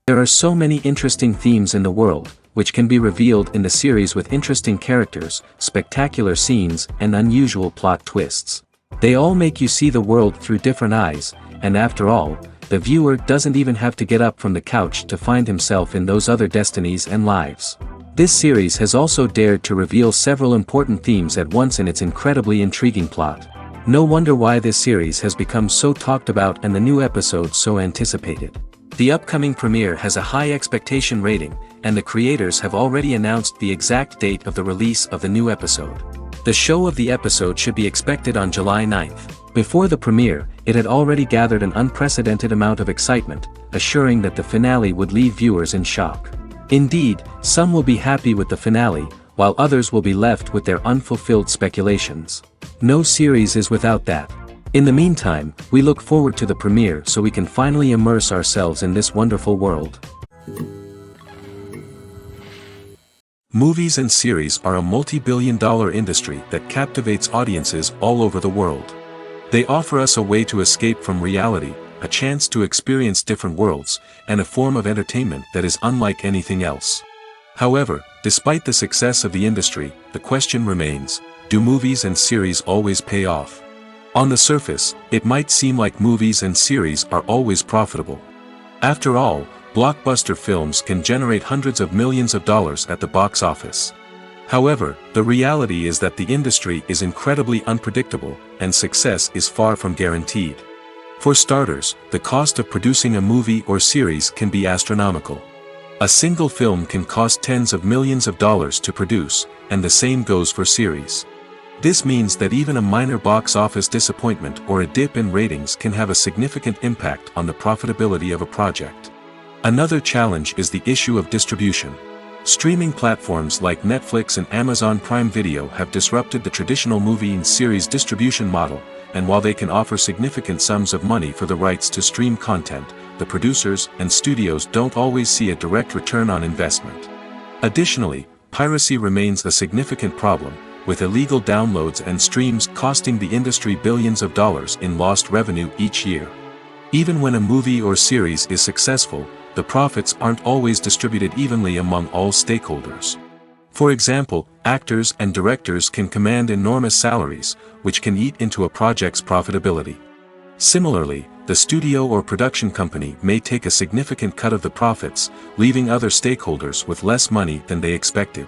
There are so many interesting themes in the world, which can be revealed in the series with interesting characters, spectacular scenes, and unusual plot twists. They all make you see the world through different eyes, and after all, the viewer doesn't even have to get up from the couch to find himself in those other destinies and lives. This series has also dared to reveal several important themes at once in its incredibly intriguing plot. No wonder why this series has become so talked about and the new episodes so anticipated. The upcoming premiere has a high expectation rating, and the creators have already announced the exact date of the release of the new episode. The show of the episode should be expected on July 9th. Before the premiere, it had already gathered an unprecedented amount of excitement, assuring that the finale would leave viewers in shock. Indeed, some will be happy with the finale, while others will be left with their unfulfilled speculations. No series is without that. In the meantime, we look forward to the premiere so we can finally immerse ourselves in this wonderful world. Movies and series are a multi-billion-dollar industry that captivates audiences all over the world. They offer us a way to escape from reality, a chance to experience different worlds, and a form of entertainment that is unlike anything else. However, despite the success of the industry, the question remains, do movies and series always pay off? On the surface, it might seem like movies and series are always profitable. After all, blockbuster films can generate hundreds of millions of dollars at the box office. However, the reality is that the industry is incredibly unpredictable, and success is far from guaranteed. For starters, the cost of producing a movie or series can be astronomical. A single film can cost tens of millions of dollars to produce, and the same goes for series. This means that even a minor box office disappointment or a dip in ratings can have a significant impact on the profitability of a project. Another challenge is the issue of distribution. Streaming platforms like Netflix and Amazon Prime Video have disrupted the traditional movie and series distribution model, and while they can offer significant sums of money for the rights to stream content, the producers and studios don't always see a direct return on investment. Additionally, piracy remains a significant problem, with illegal downloads and streams costing the industry billions of dollars in lost revenue each year. Even when a movie or series is successful, the profits aren't always distributed evenly among all stakeholders. For example, actors and directors can command enormous salaries, which can eat into a project's profitability. Similarly, the studio or production company may take a significant cut of the profits, leaving other stakeholders with less money than they expected.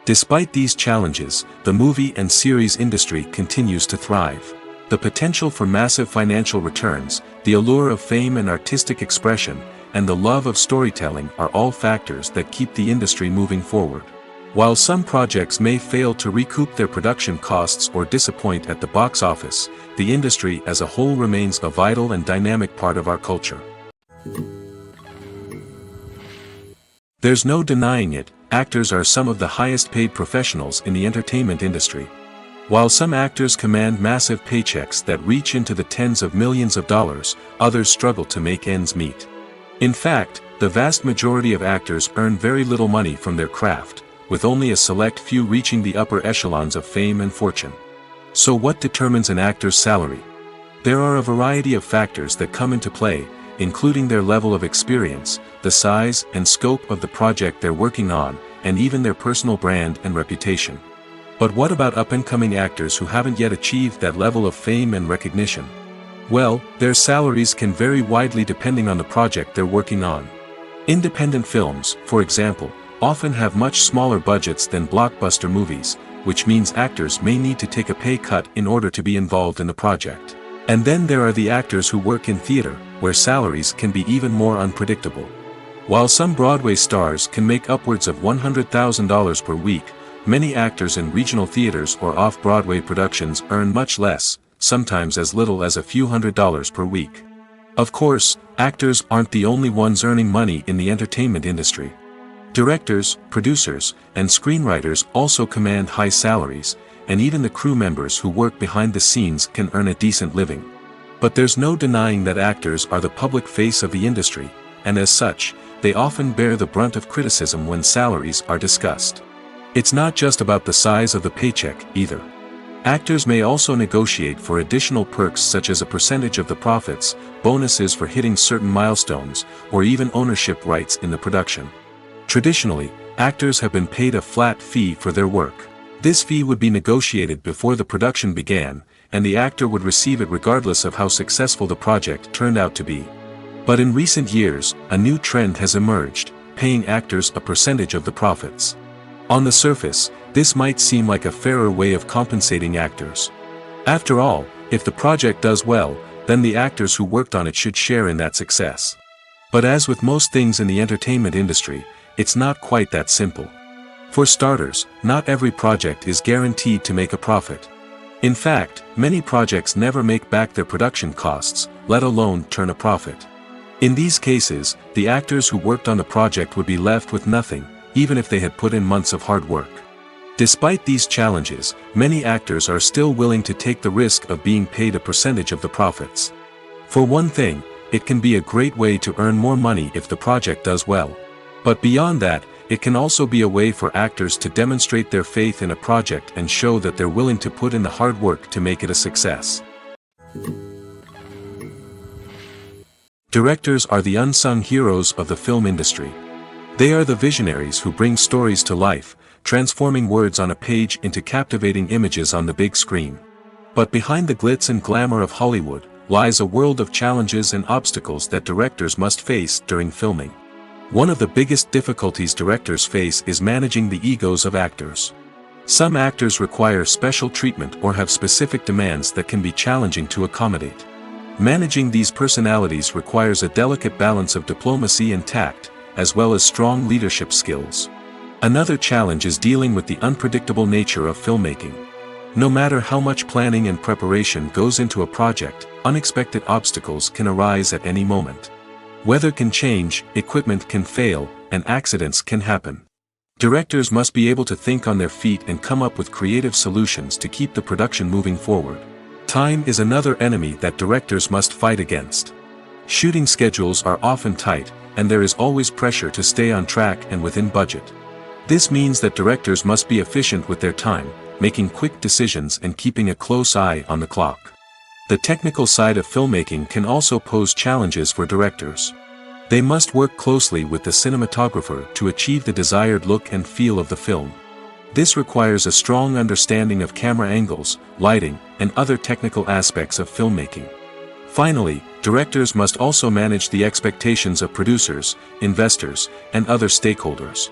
Despite these challenges, the movie and series industry continues to thrive. The potential for massive financial returns, the allure of fame and artistic expression, and the love of storytelling are all factors that keep the industry moving forward. While some projects may fail to recoup their production costs or disappoint at the box office, the industry as a whole remains a vital and dynamic part of our culture. There's no denying it, actors are some of the highest paid professionals in the entertainment industry. While some actors command massive paychecks that reach into the tens of millions of dollars, others struggle to make ends meet. In fact, the vast majority of actors earn very little money from their craft, with only a select few reaching the upper echelons of fame and fortune. So what determines an actor's salary? There are a variety of factors that come into play, including their level of experience, the size and scope of the project they're working on, and even their personal brand and reputation. But what about up-and-coming actors who haven't yet achieved that level of fame and recognition? Well, their salaries can vary widely depending on the project they're working on. Independent films, for example, often have much smaller budgets than blockbuster movies, which means actors may need to take a pay cut in order to be involved in the project. And then there are the actors who work in theater, where salaries can be even more unpredictable. While some Broadway stars can make upwards of $100,000 per week, many actors in regional theaters or off-Broadway productions earn much less, sometimes as little as a few $100s per week. Of course, actors aren't the only ones earning money in the entertainment industry. Directors, producers, and screenwriters also command high salaries, and even the crew members who work behind the scenes can earn a decent living. But there's no denying that actors are the public face of the industry, and as such, they often bear the brunt of criticism when salaries are discussed. It's not just about the size of the paycheck, either. Actors may also negotiate for additional perks such as a percentage of the profits, bonuses for hitting certain milestones, or even ownership rights in the production. Traditionally, actors have been paid a flat fee for their work. This fee would be negotiated before the production began, and the actor would receive it regardless of how successful the project turned out to be. But in recent years, a new trend has emerged, paying actors a percentage of the profits. On the surface, this might seem like a fairer way of compensating actors. After all, if the project does well, then the actors who worked on it should share in that success. But as with most things in the entertainment industry, it's not quite that simple. For starters, not every project is guaranteed to make a profit. In fact, many projects never make back their production costs, let alone turn a profit. In these cases, the actors who worked on the project would be left with nothing, even if they had put in months of hard work. Despite these challenges, many actors are still willing to take the risk of being paid a percentage of the profits. For one thing, it can be a great way to earn more money if the project does well. But beyond that, it can also be a way for actors to demonstrate their faith in a project and show that they're willing to put in the hard work to make it a success. Directors are the unsung heroes of the film industry. They are the visionaries who bring stories to life, transforming words on a page into captivating images on the big screen. But behind the glitz and glamour of Hollywood, lies a world of challenges and obstacles that directors must face during filming. One of the biggest difficulties directors face is managing the egos of actors. Some actors require special treatment or have specific demands that can be challenging to accommodate. Managing these personalities requires a delicate balance of diplomacy and tact, as well as strong leadership skills. Another challenge is dealing with the unpredictable nature of filmmaking. No matter how much planning and preparation goes into a project, unexpected obstacles can arise at any moment. Weather can change, equipment can fail, and accidents can happen. Directors must be able to think on their feet and come up with creative solutions to keep the production moving forward. Time is another enemy that directors must fight against. Shooting schedules are often tight, and there is always pressure to stay on track and within budget. This means that directors must be efficient with their time, making quick decisions and keeping a close eye on the clock. The technical side of filmmaking can also pose challenges for directors. They must work closely with the cinematographer to achieve the desired look and feel of the film. This requires a strong understanding of camera angles, lighting, and other technical aspects of filmmaking. Finally, directors must also manage the expectations of producers, investors, and other stakeholders.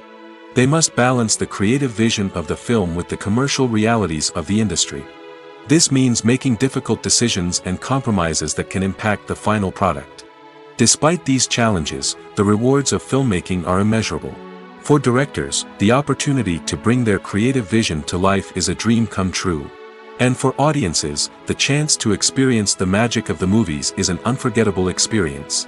They must balance the creative vision of the film with the commercial realities of the industry. This means making difficult decisions and compromises that can impact the final product. Despite these challenges, the rewards of filmmaking are immeasurable. For directors, the opportunity to bring their creative vision to life is a dream come true. And for audiences, the chance to experience the magic of the movies is an unforgettable experience.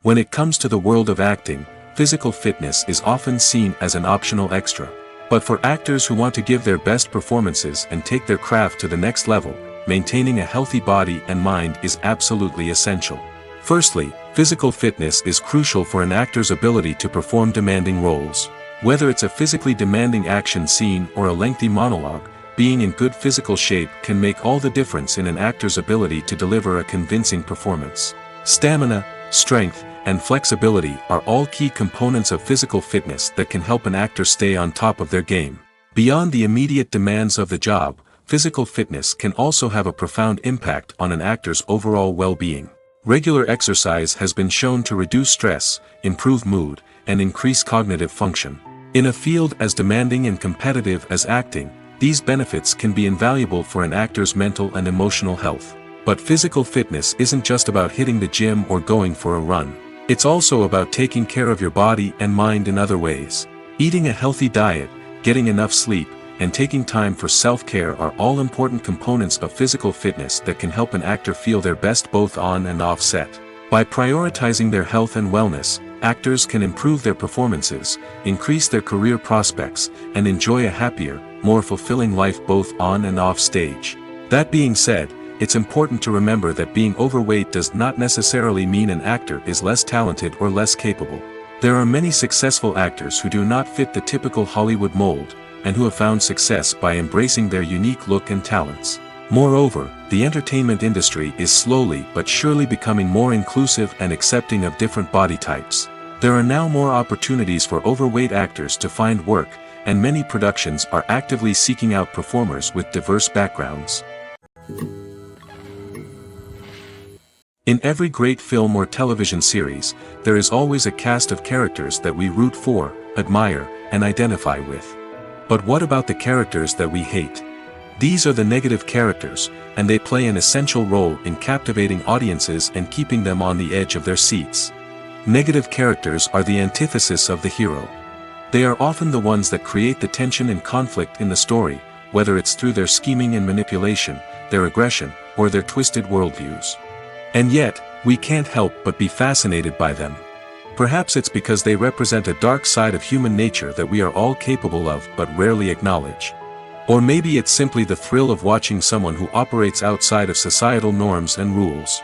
When it comes to the world of acting, physical fitness is often seen as an optional extra. But for actors who want to give their best performances and take their craft to the next level, maintaining a healthy body and mind is absolutely essential. Firstly, physical fitness is crucial for an actor's ability to perform demanding roles. Whether it's a physically demanding action scene or a lengthy monologue, being in good physical shape can make all the difference in an actor's ability to deliver a convincing performance. Stamina, strength, and flexibility are all key components of physical fitness that can help an actor stay on top of their game. Beyond the immediate demands of the job, physical fitness can also have a profound impact on an actor's overall well-being. Regular exercise has been shown to reduce stress, improve mood, and increase cognitive function. In a field as demanding and competitive as acting, these benefits can be invaluable for an actor's mental and emotional health. But physical fitness isn't just about hitting the gym or going for a run. It's also about taking care of your body and mind in other ways. Eating a healthy diet, getting enough sleep, and taking time for self-care are all important components of physical fitness that can help an actor feel their best both on and off set. By prioritizing their health and wellness, actors can improve their performances, increase their career prospects, and enjoy a happier, more fulfilling life both on and off stage. That being said, it's important to remember that being overweight does not necessarily mean an actor is less talented or less capable. There are many successful actors who do not fit the typical Hollywood mold, and who have found success by embracing their unique look and talents. Moreover, the entertainment industry is slowly but surely becoming more inclusive and accepting of different body types. There are now more opportunities for overweight actors to find work, and many productions are actively seeking out performers with diverse backgrounds. In every great film or television series, there is always a cast of characters that we root for, admire, and identify with. But what about the characters that we hate? These are the negative characters, and they play an essential role in captivating audiences and keeping them on the edge of their seats. Negative characters are the antithesis of the hero. They are often the ones that create the tension and conflict in the story, whether it's through their scheming and manipulation, their aggression, or their twisted worldviews. And yet, we can't help but be fascinated by them. Perhaps it's because they represent a dark side of human nature that we are all capable of but rarely acknowledge. Or maybe it's simply the thrill of watching someone who operates outside of societal norms and rules.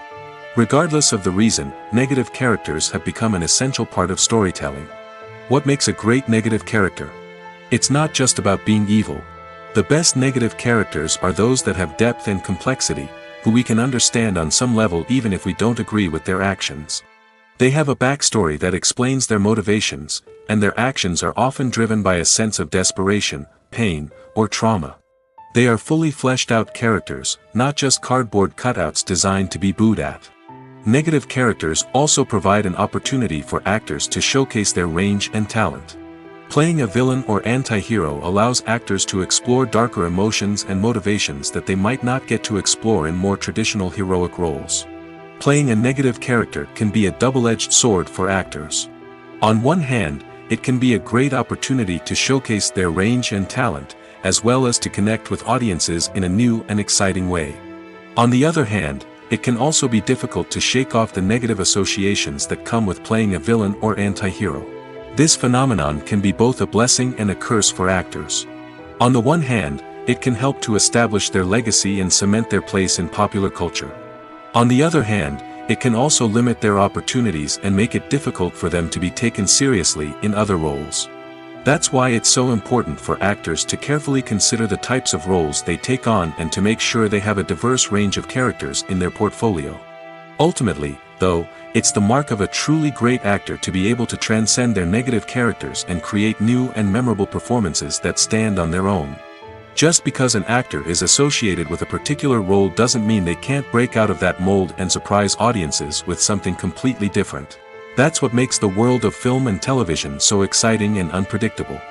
Regardless of the reason, negative characters have become an essential part of storytelling. What makes a great negative character? It's not just about being evil. The best negative characters are those that have depth and complexity, who we can understand on some level even if we don't agree with their actions. They have a backstory that explains their motivations, and their actions are often driven by a sense of desperation, pain, or trauma. They are fully fleshed out characters, not just cardboard cutouts designed to be booed at. Negative characters also provide an opportunity for actors to showcase their range and talent. Playing a villain or anti-hero allows actors to explore darker emotions and motivations that they might not get to explore in more traditional heroic roles. Playing a negative character can be a double-edged sword for actors. On one hand, it can be a great opportunity to showcase their range and talent, as well as to connect with audiences in a new and exciting way. On the other hand, it can also be difficult to shake off the negative associations that come with playing a villain or anti-hero. This phenomenon can be both a blessing and a curse for actors. On the one hand, it can help to establish their legacy and cement their place in popular culture. On the other hand, it can also limit their opportunities and make it difficult for them to be taken seriously in other roles. That's why it's so important for actors to carefully consider the types of roles they take on and to make sure they have a diverse range of characters in their portfolio. Ultimately, though, it's the mark of a truly great actor to be able to transcend their negative characters and create new and memorable performances that stand on their own. Just because an actor is associated with a particular role doesn't mean they can't break out of that mold and surprise audiences with something completely different. That's what makes the world of film and television so exciting and unpredictable.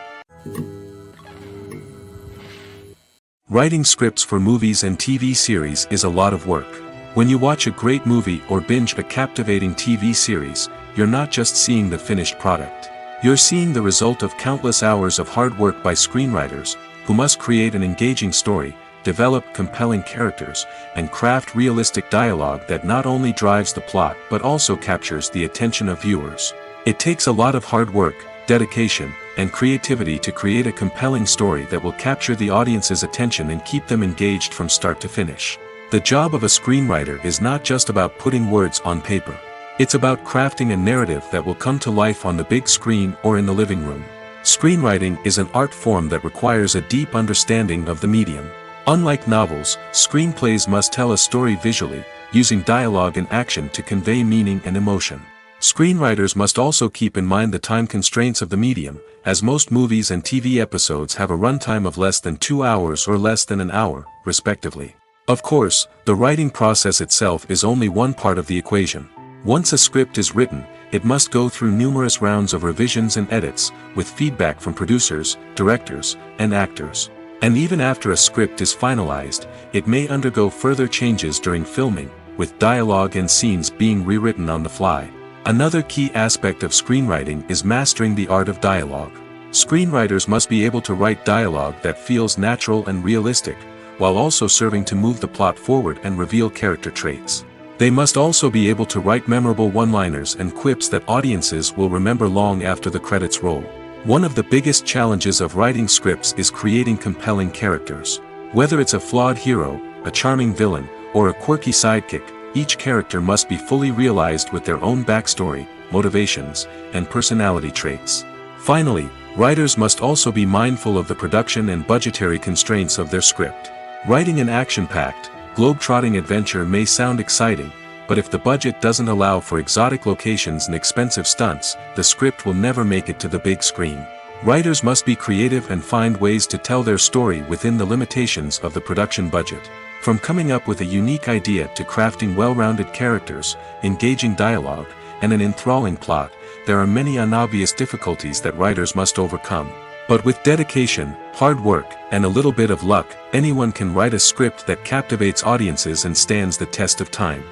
Writing scripts for movies and TV series is a lot of work. When you watch a great movie or binge a captivating TV series, you're not just seeing the finished product. You're seeing the result of countless hours of hard work by screenwriters, who must create an engaging story, develop compelling characters, and craft realistic dialogue that not only drives the plot but also captures the attention of viewers. It takes a lot of hard work, dedication, and creativity to create a compelling story that will capture the audience's attention and keep them engaged from start to finish. The job of a screenwriter is not just about putting words on paper. It's about crafting a narrative that will come to life on the big screen or in the living room. Screenwriting is an art form that requires a deep understanding of the medium. Unlike novels, screenplays must tell a story visually, using dialogue and action to convey meaning and emotion. Screenwriters must also keep in mind the time constraints of the medium, as most movies and TV episodes have a runtime of less than 2 hours or less than an hour, respectively. Of course, the writing process itself is only one part of the equation. Once a script is written, it must go through numerous rounds of revisions and edits, with feedback from producers, directors, and actors. And even after a script is finalized, it may undergo further changes during filming, with dialogue and scenes being rewritten on the fly. Another key aspect of screenwriting is mastering the art of dialogue. Screenwriters must be able to write dialogue that feels natural and realistic, while also serving to move the plot forward and reveal character traits. They must also be able to write memorable one-liners and quips that audiences will remember long after the credits roll. One of the biggest challenges of writing scripts is creating compelling characters. Whether it's a flawed hero, a charming villain, or a quirky sidekick, each character must be fully realized with their own backstory, motivations, and personality traits. Finally, writers must also be mindful of the production and budgetary constraints of their script. Writing an action-packed, globe-trotting adventure may sound exciting, but if the budget doesn't allow for exotic locations and expensive stunts, the script will never make it to the big screen. Writers must be creative and find ways to tell their story within the limitations of the production budget. From coming up with a unique idea to crafting well-rounded characters, engaging dialogue, and an enthralling plot, there are many unobvious difficulties that writers must overcome. But with dedication, hard work, and a little bit of luck, anyone can write a script that captivates audiences and stands the test of time.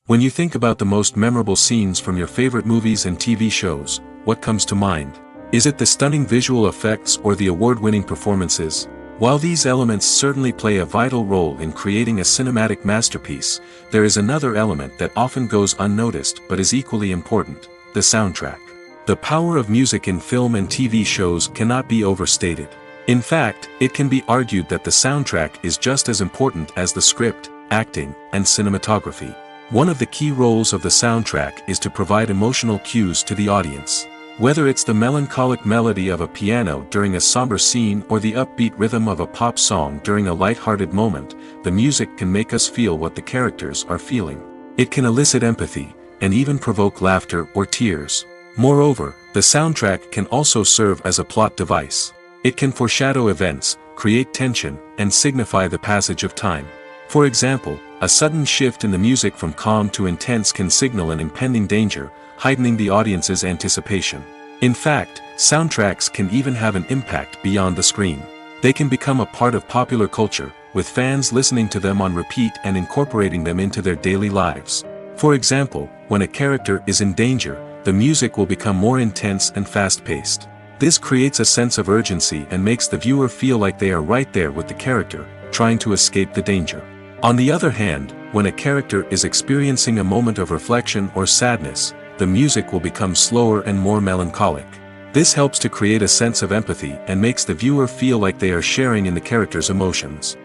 When you think about the most memorable scenes from your favorite movies and TV shows, what comes to mind? Is it the stunning visual effects or the award-winning performances? While these elements certainly play a vital role in creating a cinematic masterpiece, there is another element that often goes unnoticed but is equally important: the soundtrack. The power of music in film and TV shows cannot be overstated. In fact, it can be argued that the soundtrack is just as important as the script, acting, and cinematography. One of the key roles of the soundtrack is to provide emotional cues to the audience. Whether it's the melancholic melody of a piano during a somber scene or the upbeat rhythm of a pop song during a light-hearted moment, the music can make us feel what the characters are feeling. It can elicit empathy, and even provoke laughter or tears. Moreover, the soundtrack can also serve as a plot device. It can foreshadow events, create tension, and signify the passage of time. For example, a sudden shift in the music from calm to intense can signal an impending danger, heightening the audience's anticipation. In fact, soundtracks can even have an impact beyond the screen. They can become a part of popular culture, with fans listening to them on repeat and incorporating them into their daily lives. For example, when a character is in danger, the music will become more intense and fast-paced. This creates a sense of urgency and makes the viewer feel like they are right there with the character, trying to escape the danger. On the other hand, when a character is experiencing a moment of reflection or sadness, the music will become slower and more melancholic. This helps to create a sense of empathy and makes the viewer feel like they are sharing in the character's emotions.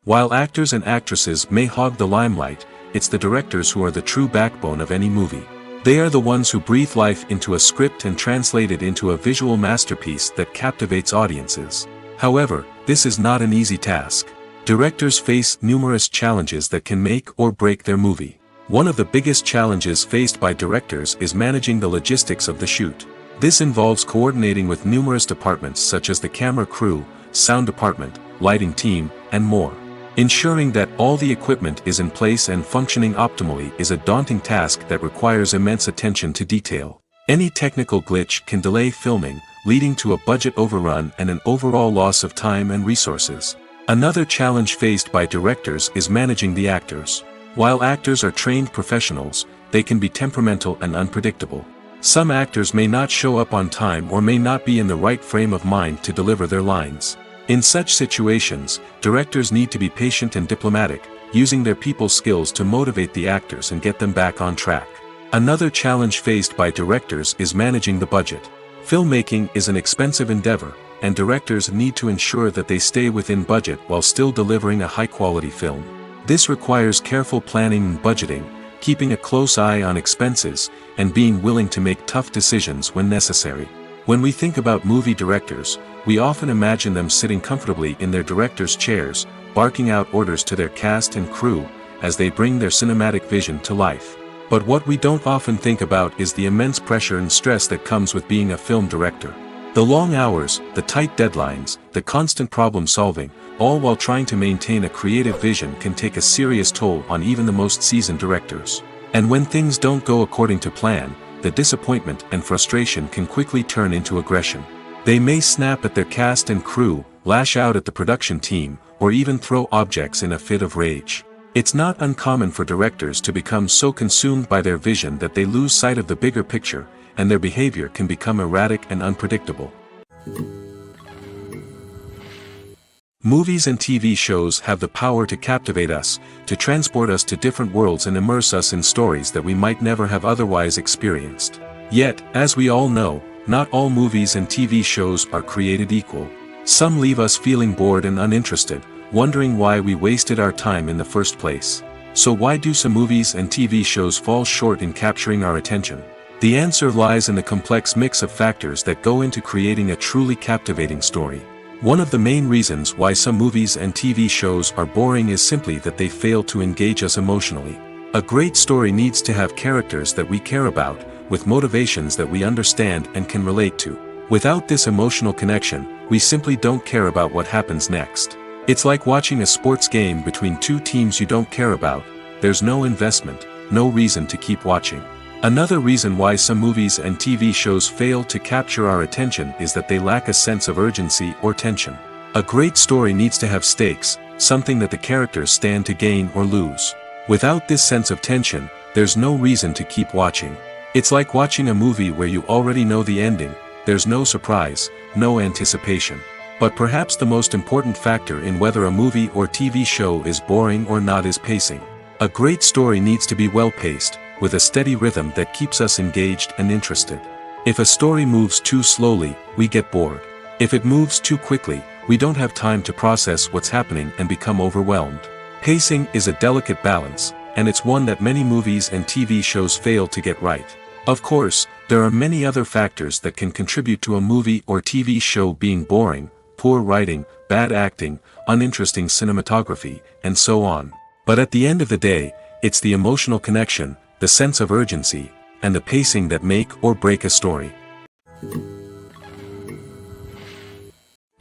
While actors and actresses may hog the limelight, it's the directors who are the true backbone of any movie. They are the ones who breathe life into a script and translate it into a visual masterpiece that captivates audiences. However, this is not an easy task. Directors face numerous challenges that can make or break their movie. One of the biggest challenges faced by directors is managing the logistics of the shoot. This involves coordinating with numerous departments such as the camera crew, sound department, lighting team, and more. Ensuring that all the equipment is in place and functioning optimally is a daunting task that requires immense attention to detail. Any technical glitch can delay filming, leading to a budget overrun and an overall loss of time and resources. Another challenge faced by directors is managing the actors. While actors are trained professionals, they can be temperamental and unpredictable. Some actors may not show up on time or may not be in the right frame of mind to deliver their lines. In such situations, directors need to be patient and diplomatic, using their people skills to motivate the actors and get them back on track. Another challenge faced by directors is managing the budget. Filmmaking is an expensive endeavor, and directors need to ensure that they stay within budget while still delivering a high-quality film. This requires careful planning and budgeting, keeping a close eye on expenses, and being willing to make tough decisions when necessary. When we think about movie directors, we often imagine them sitting comfortably in their director's chairs, barking out orders to their cast and crew, as they bring their cinematic vision to life. But what we don't often think about is the immense pressure and stress that comes with being a film director. The long hours, the tight deadlines, the constant problem solving, all while trying to maintain a creative vision can take a serious toll on even the most seasoned directors. And when things don't go according to plan, the disappointment and frustration can quickly turn into aggression. They may snap at their cast and crew, lash out at the production team, or even throw objects in a fit of rage. It's not uncommon for directors to become so consumed by their vision that they lose sight of the bigger picture, and their behavior can become erratic and unpredictable. Movies and TV shows have the power to captivate us, to transport us to different worlds and immerse us in stories that we might never have otherwise experienced. Yet, as we all know, not all movies and TV shows are created equal. Some leave us feeling bored and uninterested, wondering why we wasted our time in the first place. So why do some movies and TV shows fall short in capturing our attention? The answer lies in the complex mix of factors that go into creating a truly captivating story. One of the main reasons why some movies and TV shows are boring is simply that they fail to engage us emotionally. A great story needs to have characters that we care about, with motivations that we understand and can relate to. Without this emotional connection, we simply don't care about what happens next. It's like watching a sports game between two teams you don't care about. There's no investment, no reason to keep watching. Another reason why some movies and TV shows fail to capture our attention is that they lack a sense of urgency or tension. A great story needs to have stakes, something that the characters stand to gain or lose. Without this sense of tension, there's no reason to keep watching. It's like watching a movie where you already know the ending. There's no surprise, no anticipation. But perhaps the most important factor in whether a movie or TV show is boring or not is pacing. A great story needs to be well-paced, with a steady rhythm that keeps us engaged and interested. If a story moves too slowly, we get bored. If it moves too quickly, we don't have time to process what's happening and become overwhelmed. Pacing is a delicate balance, and it's one that many movies and TV shows fail to get right. Of course, there are many other factors that can contribute to a movie or TV show being boring: poor writing, bad acting, uninteresting cinematography, and so on. But at the end of the day, it's the emotional connection, the sense of urgency, and the pacing that make or break a story.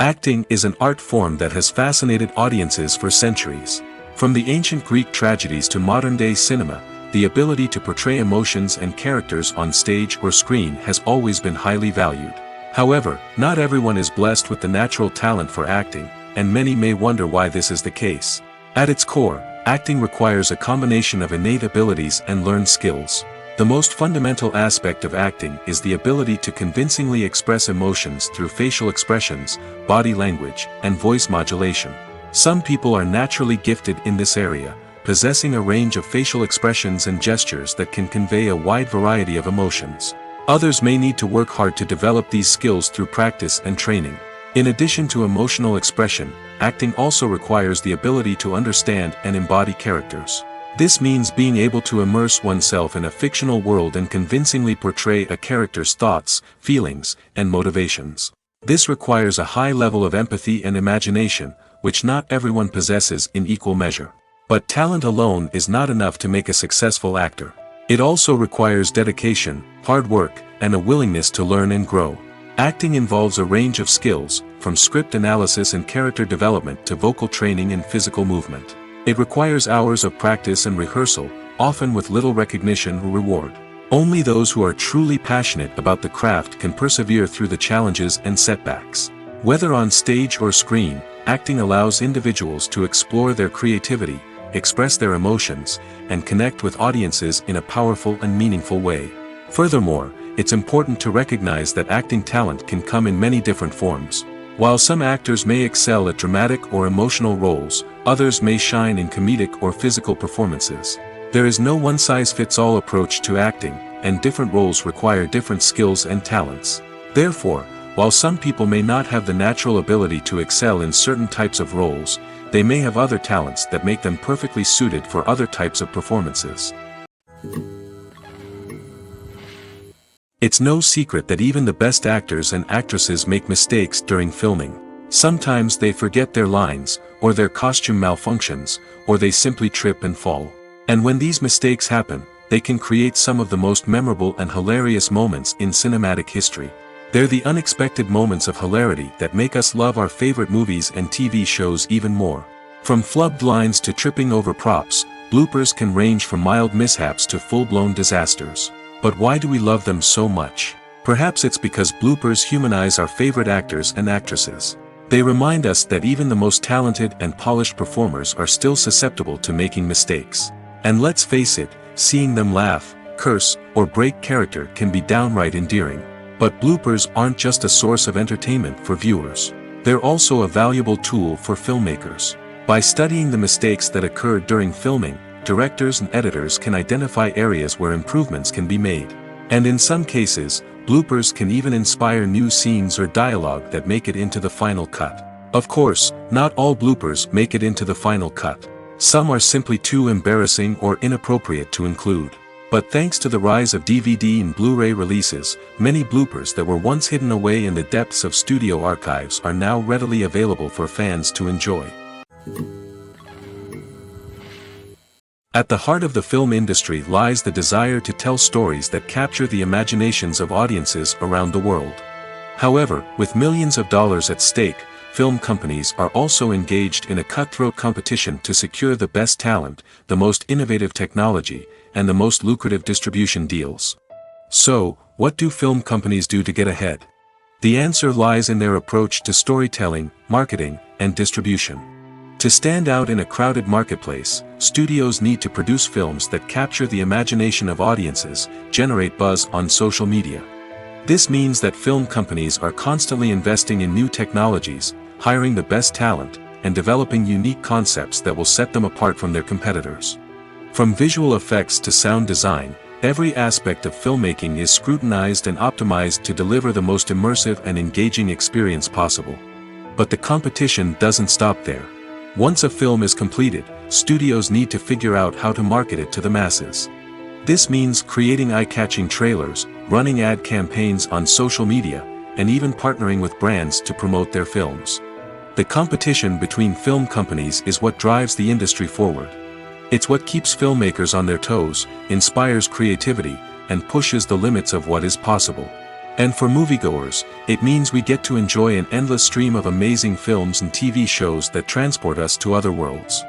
Acting is an art form that has fascinated audiences for centuries. From the ancient Greek tragedies to modern-day cinema, the ability to portray emotions and characters on stage or screen has always been highly valued. However, not everyone is blessed with the natural talent for acting, and many may wonder why this is the case. At its core, acting requires a combination of innate abilities and learned skills. The most fundamental aspect of acting is the ability to convincingly express emotions through facial expressions, body language, and voice modulation. Some people are naturally gifted in this area, possessing a range of facial expressions and gestures that can convey a wide variety of emotions. Others may need to work hard to develop these skills through practice and training. In addition to emotional expression, acting also requires the ability to understand and embody characters. This means being able to immerse oneself in a fictional world and convincingly portray a character's thoughts, feelings, and motivations. This requires a high level of empathy and imagination, which not everyone possesses in equal measure. But talent alone is not enough to make a successful actor. It also requires dedication, hard work, and a willingness to learn and grow. Acting involves a range of skills, from script analysis and character development to vocal training and physical movement. It requires hours of practice and rehearsal, often with little recognition or reward. Only those who are truly passionate about the craft can persevere through the challenges and setbacks. Whether on stage or screen, acting allows individuals to explore their creativity, express their emotions, and connect with audiences in a powerful and meaningful way. Furthermore, it's important to recognize that acting talent can come in many different forms. While some actors may excel at dramatic or emotional roles, others may shine in comedic or physical performances. There is no one-size-fits-all approach to acting, and different roles require different skills and talents. Therefore, while some people may not have the natural ability to excel in certain types of roles, they may have other talents that make them perfectly suited for other types of performances. It's no secret that even the best actors and actresses make mistakes during filming. Sometimes they forget their lines, or their costume malfunctions, or they simply trip and fall. And when these mistakes happen, they can create some of the most memorable and hilarious moments in cinematic history. They're the unexpected moments of hilarity that make us love our favorite movies and TV shows even more. From flubbed lines to tripping over props, bloopers can range from mild mishaps to full-blown disasters. But why do we love them so much? Perhaps it's because bloopers humanize our favorite actors and actresses. They remind us that even the most talented and polished performers are still susceptible to making mistakes. And let's face it, seeing them laugh, curse, or break character can be downright endearing. But bloopers aren't just a source of entertainment for viewers. They're also a valuable tool for filmmakers. By studying the mistakes that occurred during filming, directors and editors can identify areas where improvements can be made. And in some cases, bloopers can even inspire new scenes or dialogue that make it into the final cut. Of course, not all bloopers make it into the final cut. Some are simply too embarrassing or inappropriate to include. But thanks to the rise of DVD and Blu-ray releases, many bloopers that were once hidden away in the depths of studio archives are now readily available for fans to enjoy. At the heart of the film industry lies the desire to tell stories that capture the imaginations of audiences around the world. However, with millions of dollars at stake, film companies are also engaged in a cutthroat competition to secure the best talent, the most innovative technology, and the most lucrative distribution deals. So, what do film companies do to get ahead? The answer lies in their approach to storytelling, marketing, and distribution. To stand out in a crowded marketplace, studios need to produce films that capture the imagination of audiences, generate buzz on social media. This means that film companies are constantly investing in new technologies, hiring the best talent, and developing unique concepts that will set them apart from their competitors. From visual effects to sound design, every aspect of filmmaking is scrutinized and optimized to deliver the most immersive and engaging experience possible. But the competition doesn't stop there. Once a film is completed, studios need to figure out how to market it to the masses. This means creating eye-catching trailers, running ad campaigns on social media, and even partnering with brands to promote their films. The competition between film companies is what drives the industry forward. It's what keeps filmmakers on their toes, inspires creativity, and pushes the limits of what is possible. And for moviegoers, it means we get to enjoy an endless stream of amazing films and TV shows that transport us to other worlds.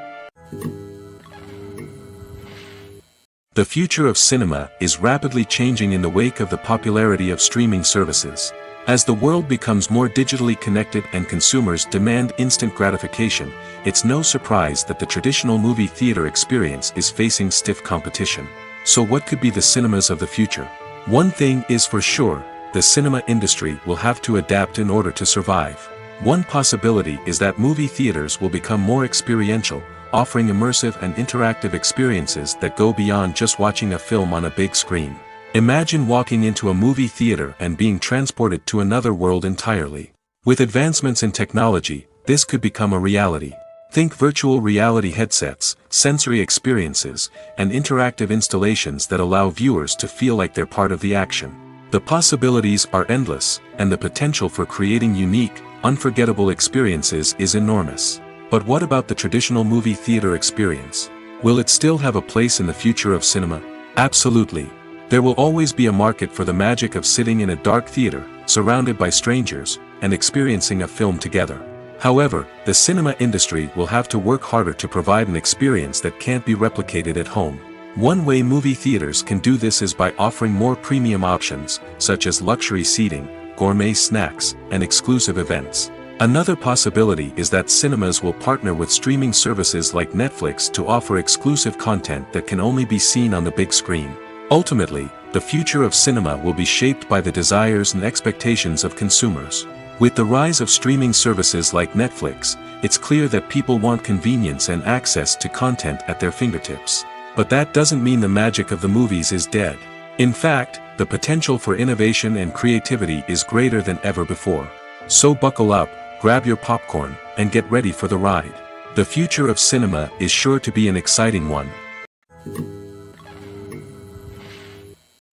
The future of cinema is rapidly changing in the wake of the popularity of streaming services. As the world becomes more digitally connected and consumers demand instant gratification, it's no surprise that the traditional movie theater experience is facing stiff competition. So what could be the cinemas of the future? One thing is for sure, the cinema industry will have to adapt in order to survive. One possibility is that movie theaters will become more experiential, offering immersive and interactive experiences that go beyond just watching a film on a big screen. Imagine walking into a movie theater and being transported to another world entirely. With advancements in technology, this could become a reality. Think virtual reality headsets, sensory experiences, and interactive installations that allow viewers to feel like they're part of the action. The possibilities are endless, and the potential for creating unique, unforgettable experiences is enormous. But what about the traditional movie theater experience? Will it still have a place in the future of cinema? Absolutely. There will always be a market for the magic of sitting in a dark theater, surrounded by strangers, and experiencing a film together. However, the cinema industry will have to work harder to provide an experience that can't be replicated at home. One way movie theaters can do this is by offering more premium options, such as luxury seating, gourmet snacks, and exclusive events. Another possibility is that cinemas will partner with streaming services like Netflix to offer exclusive content that can only be seen on the big screen. Ultimately, the future of cinema will be shaped by the desires and expectations of consumers. With the rise of streaming services like Netflix, it's clear that people want convenience and access to content at their fingertips. But that doesn't mean the magic of the movies is dead. In fact, the potential for innovation and creativity is greater than ever before. So buckle up, grab your popcorn, and get ready for the ride. The future of cinema is sure to be an exciting one.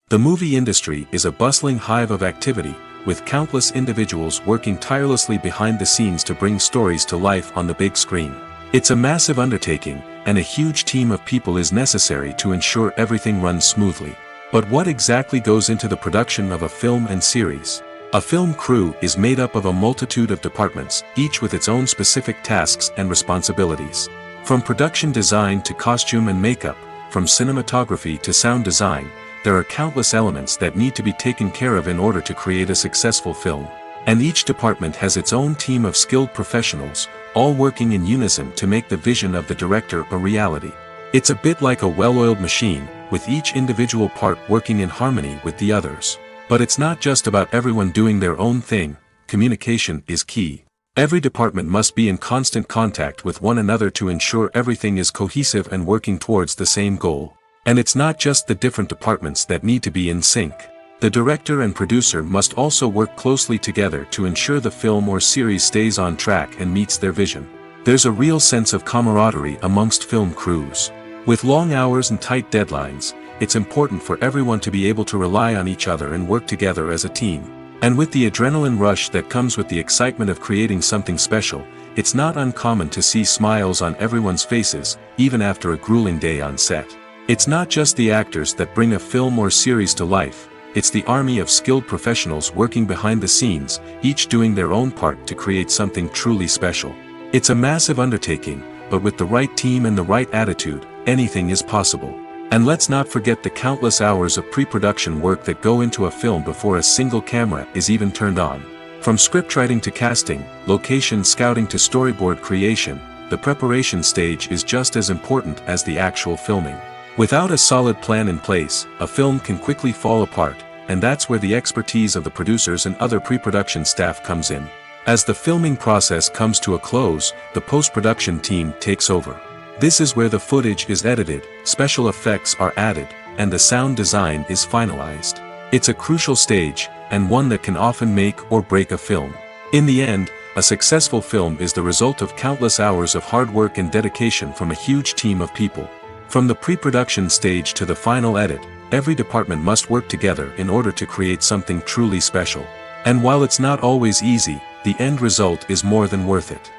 The movie industry is a bustling hive of activity, with countless individuals working tirelessly behind the scenes to bring stories to life on the big screen. It's a massive undertaking, and a huge team of people is necessary to ensure everything runs smoothly. But what exactly goes into the production of a film and series? A film crew is made up of a multitude of departments, each with its own specific tasks and responsibilities. From production design to costume and makeup, from cinematography to sound design, there are countless elements that need to be taken care of in order to create a successful film. And each department has its own team of skilled professionals, all working in unison to make the vision of the director a reality. It's a bit like a well-oiled machine, with each individual part working in harmony with the others. But it's not just about everyone doing their own thing. Communication is key. Every department must be in constant contact with one another to ensure everything is cohesive and working towards the same goal. And it's not just the different departments that need to be in sync. The director and producer must also work closely together to ensure the film or series stays on track and meets their vision. There's a real sense of camaraderie amongst film crews. With long hours and tight deadlines, it's important for everyone to be able to rely on each other and work together as a team. And with the adrenaline rush that comes with the excitement of creating something special, it's not uncommon to see smiles on everyone's faces, even after a grueling day on set. It's not just the actors that bring a film or series to life, it's the army of skilled professionals working behind the scenes, each doing their own part to create something truly special. It's a massive undertaking, but with the right team and the right attitude, anything is possible. And let's not forget the countless hours of pre-production work that go into a film before a single camera is even turned on. From scriptwriting to casting, location scouting to storyboard creation, the preparation stage is just as important as the actual filming. Without a solid plan in place, a film can quickly fall apart, and that's where the expertise of the producers and other pre-production staff comes in. As the filming process comes to a close, the post-production team takes over. This is where the footage is edited, special effects are added, and the sound design is finalized. It's a crucial stage, and one that can often make or break a film. In the end, a successful film is the result of countless hours of hard work and dedication from a huge team of people. From the pre-production stage to the final edit, every department must work together in order to create something truly special. And while it's not always easy, the end result is more than worth it.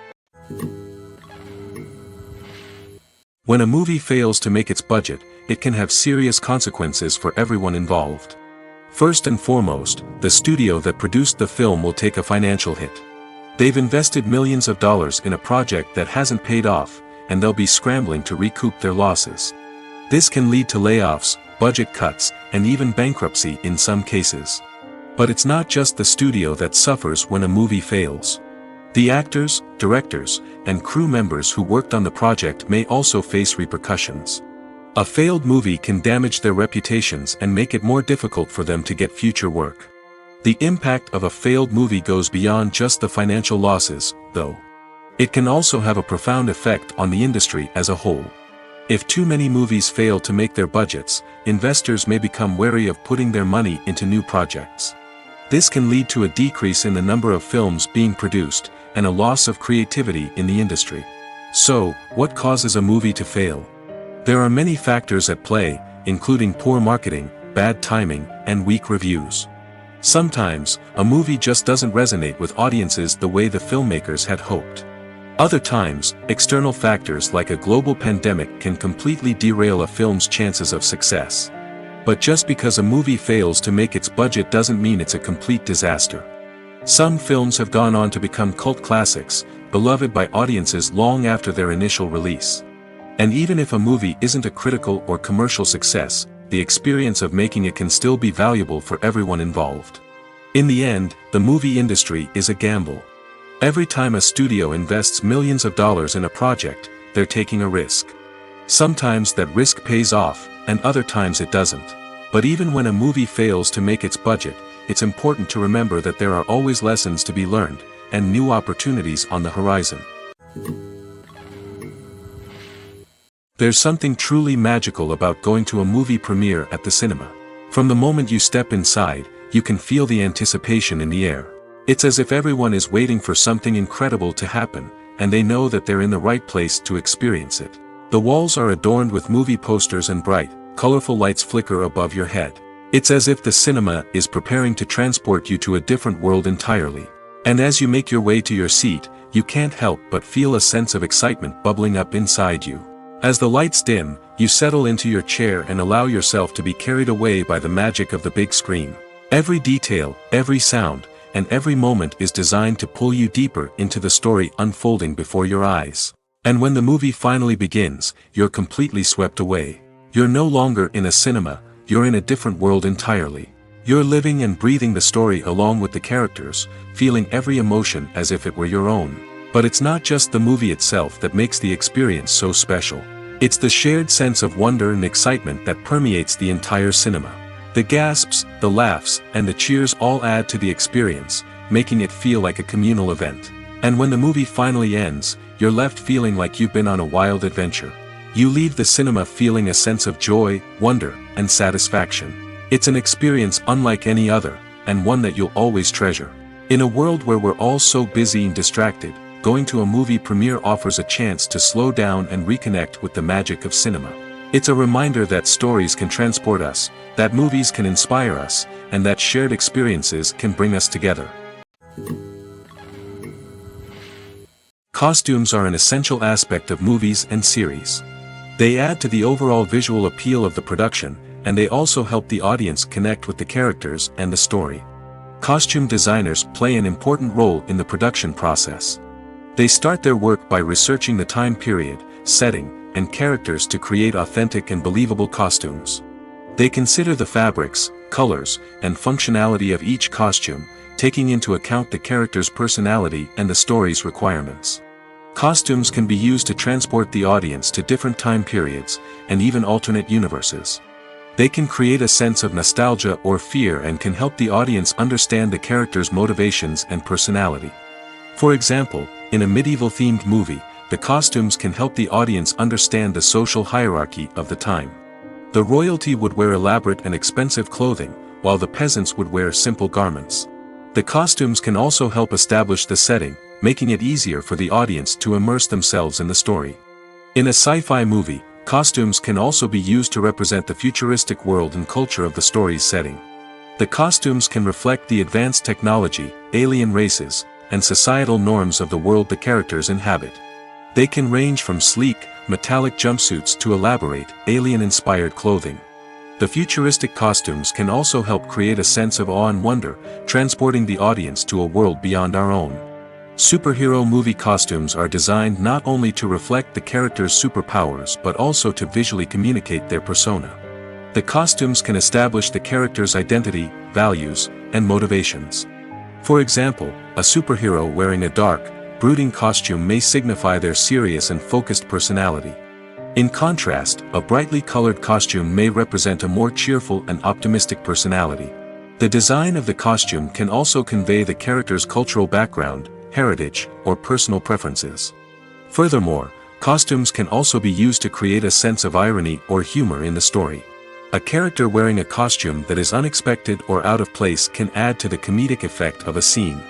When a movie fails to make its budget, it can have serious consequences for everyone involved. First and foremost, the studio that produced the film will take a financial hit. They've invested millions of dollars in a project that hasn't paid off, and they'll be scrambling to recoup their losses. This can lead to layoffs, budget cuts, and even bankruptcy in some cases. But it's not just the studio that suffers when a movie fails. The actors, directors, and crew members who worked on the project may also face repercussions. A failed movie can damage their reputations and make it more difficult for them to get future work. The impact of a failed movie goes beyond just the financial losses, though. It can also have a profound effect on the industry as a whole. If too many movies fail to make their budgets, investors may become wary of putting their money into new projects. This can lead to a decrease in the number of films being produced, and a loss of creativity in the industry. So, what causes a movie to fail? There are many factors at play, including poor marketing, bad timing, and weak reviews. Sometimes, a movie just doesn't resonate with audiences the way the filmmakers had hoped. Other times, external factors like a global pandemic can completely derail a film's chances of success. But just because a movie fails to make its budget doesn't mean it's a complete disaster. Some films have gone on to become cult classics, beloved by audiences long after their initial release. And even if a movie isn't a critical or commercial success, the experience of making it can still be valuable for everyone involved. In the end, the movie industry is a gamble. Every time a studio invests millions of dollars in a project, they're taking a risk. Sometimes that risk pays off, and other times it doesn't. But even when a movie fails to make its budget, it's important to remember that there are always lessons to be learned, and new opportunities on the horizon. There's something truly magical about going to a movie premiere at the cinema. From the moment you step inside, you can feel the anticipation in the air. It's as if everyone is waiting for something incredible to happen, and they know that they're in the right place to experience it. The walls are adorned with movie posters and bright, colorful lights flicker above your head. It's as if the cinema is preparing to transport you to a different world entirely. And as you make your way to your seat, you can't help but feel a sense of excitement bubbling up inside you. As the lights dim, you settle into your chair and allow yourself to be carried away by the magic of the big screen. Every detail, every sound, and every moment is designed to pull you deeper into the story unfolding before your eyes. And when the movie finally begins, you're completely swept away. You're no longer in a cinema, you're in a different world entirely. You're living and breathing the story along with the characters, feeling every emotion as if it were your own. But it's not just the movie itself that makes the experience so special. It's the shared sense of wonder and excitement that permeates the entire cinema. The gasps, the laughs, and the cheers all add to the experience, making it feel like a communal event. And when the movie finally ends, you're left feeling like you've been on a wild adventure. You leave the cinema feeling a sense of joy, wonder, and satisfaction. It's an experience unlike any other, and one that you'll always treasure. In a world where we're all so busy and distracted, going to a movie premiere offers a chance to slow down and reconnect with the magic of cinema. It's a reminder that stories can transport us, that movies can inspire us, and that shared experiences can bring us together. Costumes are an essential aspect of movies and series. They add to the overall visual appeal of the production, and they also help the audience connect with the characters and the story. Costume designers play an important role in the production process. They start their work by researching the time period, setting, and characters to create authentic and believable costumes. They consider the fabrics, colors, and functionality of each costume, taking into account the character's personality and the story's requirements. Costumes can be used to transport the audience to different time periods, and even alternate universes. They can create a sense of nostalgia or fear and can help the audience understand the character's motivations and personality. For example, in a medieval-themed movie, the costumes can help the audience understand the social hierarchy of the time. The royalty would wear elaborate and expensive clothing, while the peasants would wear simple garments. The costumes can also help establish the setting, making it easier for the audience to immerse themselves in the story. In a sci-fi movie, costumes can also be used to represent the futuristic world and culture of the story's setting. The costumes can reflect the advanced technology, alien races, and societal norms of the world the characters inhabit. They can range from sleek, metallic jumpsuits to elaborate, alien-inspired clothing. The futuristic costumes can also help create a sense of awe and wonder, transporting the audience to a world beyond our own. Superhero movie costumes are designed not only to reflect the character's superpowers but also to visually communicate their persona. The costumes can establish the character's identity, values, and motivations. For example, a superhero wearing a dark, brooding costume may signify their serious and focused personality. In contrast, a brightly colored costume may represent a more cheerful and optimistic personality. The design of the costume can also convey the character's cultural background, heritage, or personal preferences. Furthermore, costumes can also be used to create a sense of irony or humor in the story. A character wearing a costume that is unexpected or out of place can add to the comedic effect of a scene.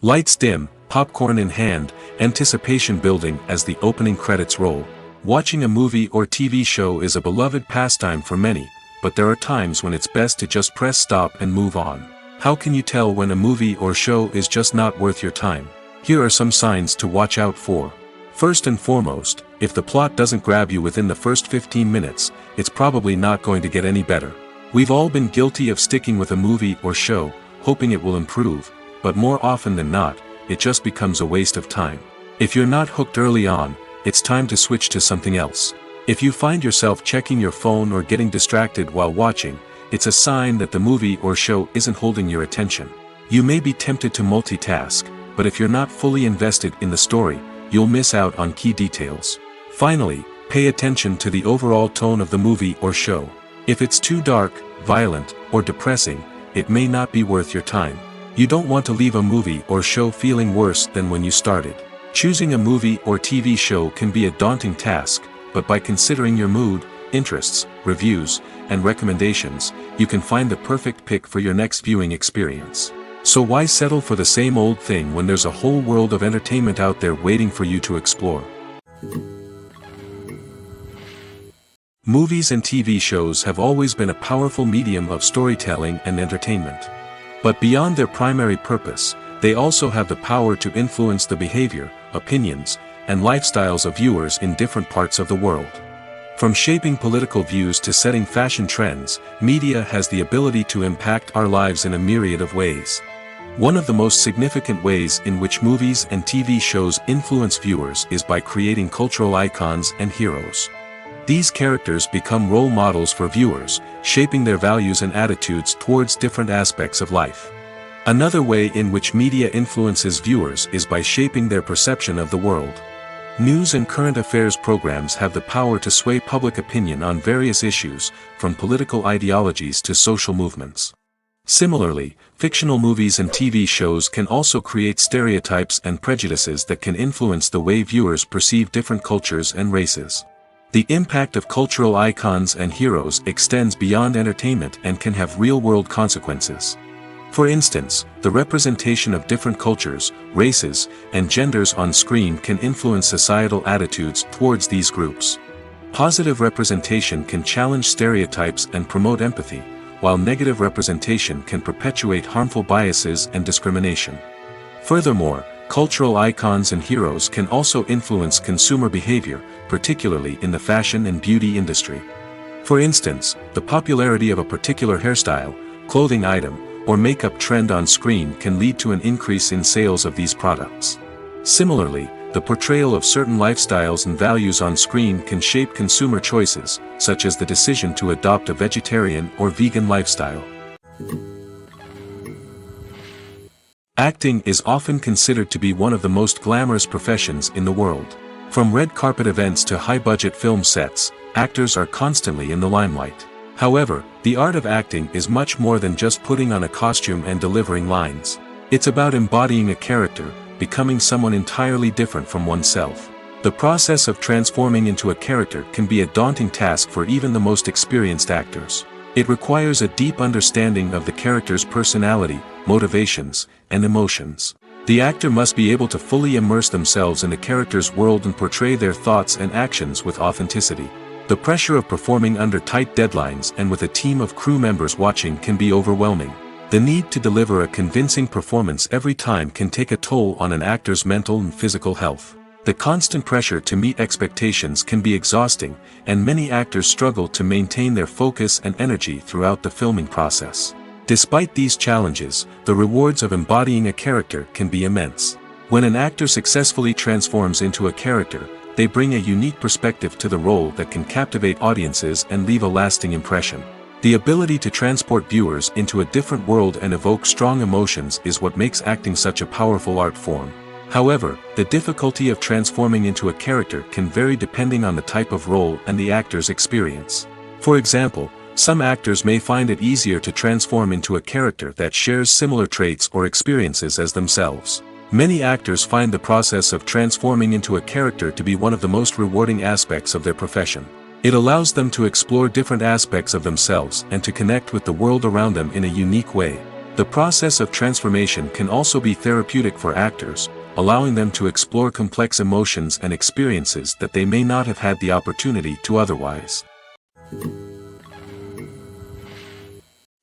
Lights dim, popcorn in hand, anticipation building as the opening credits roll. Watching a movie or TV show is a beloved pastime for many, but there are times when it's best to just press stop and move on. How can you tell when a movie or show is just not worth your time? Here are some signs to watch out for. First and foremost, if the plot doesn't grab you within the first 15 minutes, it's probably not going to get any better. We've all been guilty of sticking with a movie or show, hoping it will improve, but more often than not, it just becomes a waste of time. If you're not hooked early on, it's time to switch to something else. If you find yourself checking your phone or getting distracted while watching, it's a sign that the movie or show isn't holding your attention. You may be tempted to multitask, but if you're not fully invested in the story, you'll miss out on key details. Finally, pay attention to the overall tone of the movie or show. If it's too dark, violent, or depressing, it may not be worth your time. You don't want to leave a movie or show feeling worse than when you started. Choosing a movie or TV show can be a daunting task, but by considering your mood, interests, reviews, and recommendations, you can find the perfect pick for your next viewing experience. So why settle for the same old thing when there's a whole world of entertainment out there waiting for you to explore? Movies and TV shows have always been a powerful medium of storytelling and entertainment. But beyond their primary purpose, they also have the power to influence the behavior, opinions, and lifestyles of viewers in different parts of the world. From shaping political views to setting fashion trends, media has the ability to impact our lives in a myriad of ways. One of the most significant ways in which movies and TV shows influence viewers is by creating cultural icons and heroes. These characters become role models for viewers, shaping their values and attitudes towards different aspects of life. Another way in which media influences viewers is by shaping their perception of the world. News and current affairs programs have the power to sway public opinion on various issues, from political ideologies to social movements. Similarly, fictional movies and TV shows can also create stereotypes and prejudices that can influence the way viewers perceive different cultures and races. The impact of cultural icons and heroes extends beyond entertainment and can have real-world consequences. For instance, the representation of different cultures, races, and genders on screen can influence societal attitudes towards these groups. Positive representation can challenge stereotypes and promote empathy, while negative representation can perpetuate harmful biases and discrimination. Furthermore, cultural icons and heroes can also influence consumer behavior, particularly in the fashion and beauty industry. For instance, the popularity of a particular hairstyle, clothing item, or makeup trend on screen can lead to an increase in sales of these products. Similarly, the portrayal of certain lifestyles and values on screen can shape consumer choices, such as the decision to adopt a vegetarian or vegan lifestyle. Acting is often considered to be one of the most glamorous professions in the world. From red carpet events to high-budget film sets, actors are constantly in the limelight. However, the art of acting is much more than just putting on a costume and delivering lines. It's about embodying a character, becoming someone entirely different from oneself. The process of transforming into a character can be a daunting task for even the most experienced actors. It requires a deep understanding of the character's personality, motivations, and emotions. The actor must be able to fully immerse themselves in the character's world and portray their thoughts and actions with authenticity. The pressure of performing under tight deadlines and with a team of crew members watching can be overwhelming. The need to deliver a convincing performance every time can take a toll on an actor's mental and physical health. The constant pressure to meet expectations can be exhausting, and many actors struggle to maintain their focus and energy throughout the filming process. Despite these challenges, the rewards of embodying a character can be immense. When an actor successfully transforms into a character, they bring a unique perspective to the role that can captivate audiences and leave a lasting impression. The ability to transport viewers into a different world and evoke strong emotions is what makes acting such a powerful art form. However, the difficulty of transforming into a character can vary depending on the type of role and the actor's experience. For example, some actors may find it easier to transform into a character that shares similar traits or experiences as themselves. Many actors find the process of transforming into a character to be one of the most rewarding aspects of their profession. It allows them to explore different aspects of themselves and to connect with the world around them in a unique way. The process of transformation can also be therapeutic for actors, allowing them to explore complex emotions and experiences that they may not have had the opportunity to otherwise.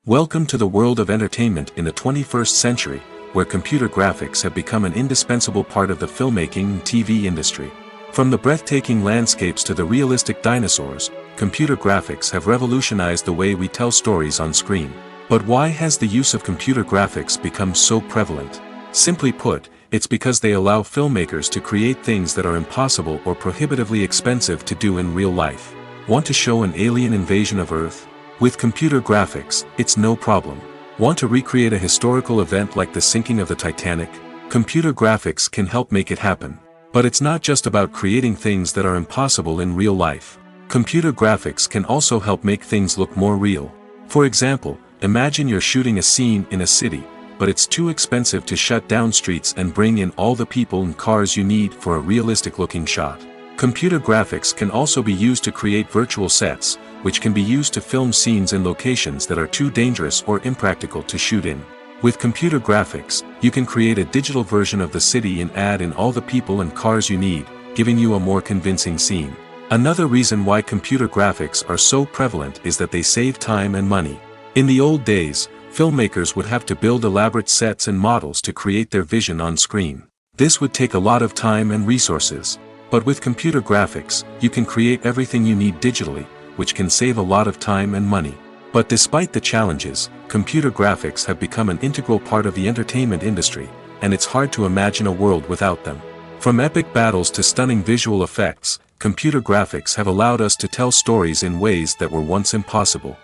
Welcome to the world of entertainment in the 21st century, where computer graphics have become an indispensable part of the filmmaking and TV industry. From the breathtaking landscapes to the realistic dinosaurs, computer graphics have revolutionized the way we tell stories on screen. But why has the use of computer graphics become so prevalent? Simply put, it's because they allow filmmakers to create things that are impossible or prohibitively expensive to do in real life. Want to show an alien invasion of Earth? With computer graphics, it's no problem. Want to recreate a historical event like the sinking of the Titanic? Computer graphics can help make it happen. But it's not just about creating things that are impossible in real life. Computer graphics can also help make things look more real. For example, imagine you're shooting a scene in a city, but it's too expensive to shut down streets and bring in all the people and cars you need for a realistic-looking shot. Computer graphics can also be used to create virtual sets, which can be used to film scenes in locations that are too dangerous or impractical to shoot in. With computer graphics, you can create a digital version of the city and add in all the people and cars you need, giving you a more convincing scene. Another reason why computer graphics are so prevalent is that they save time and money. In the old days, filmmakers would have to build elaborate sets and models to create their vision on screen. This would take a lot of time and resources. But with computer graphics, you can create everything you need digitally, which can save a lot of time and money. But despite the challenges, computer graphics have become an integral part of the entertainment industry, and it's hard to imagine a world without them. From epic battles to stunning visual effects, computer graphics have allowed us to tell stories in ways that were once impossible.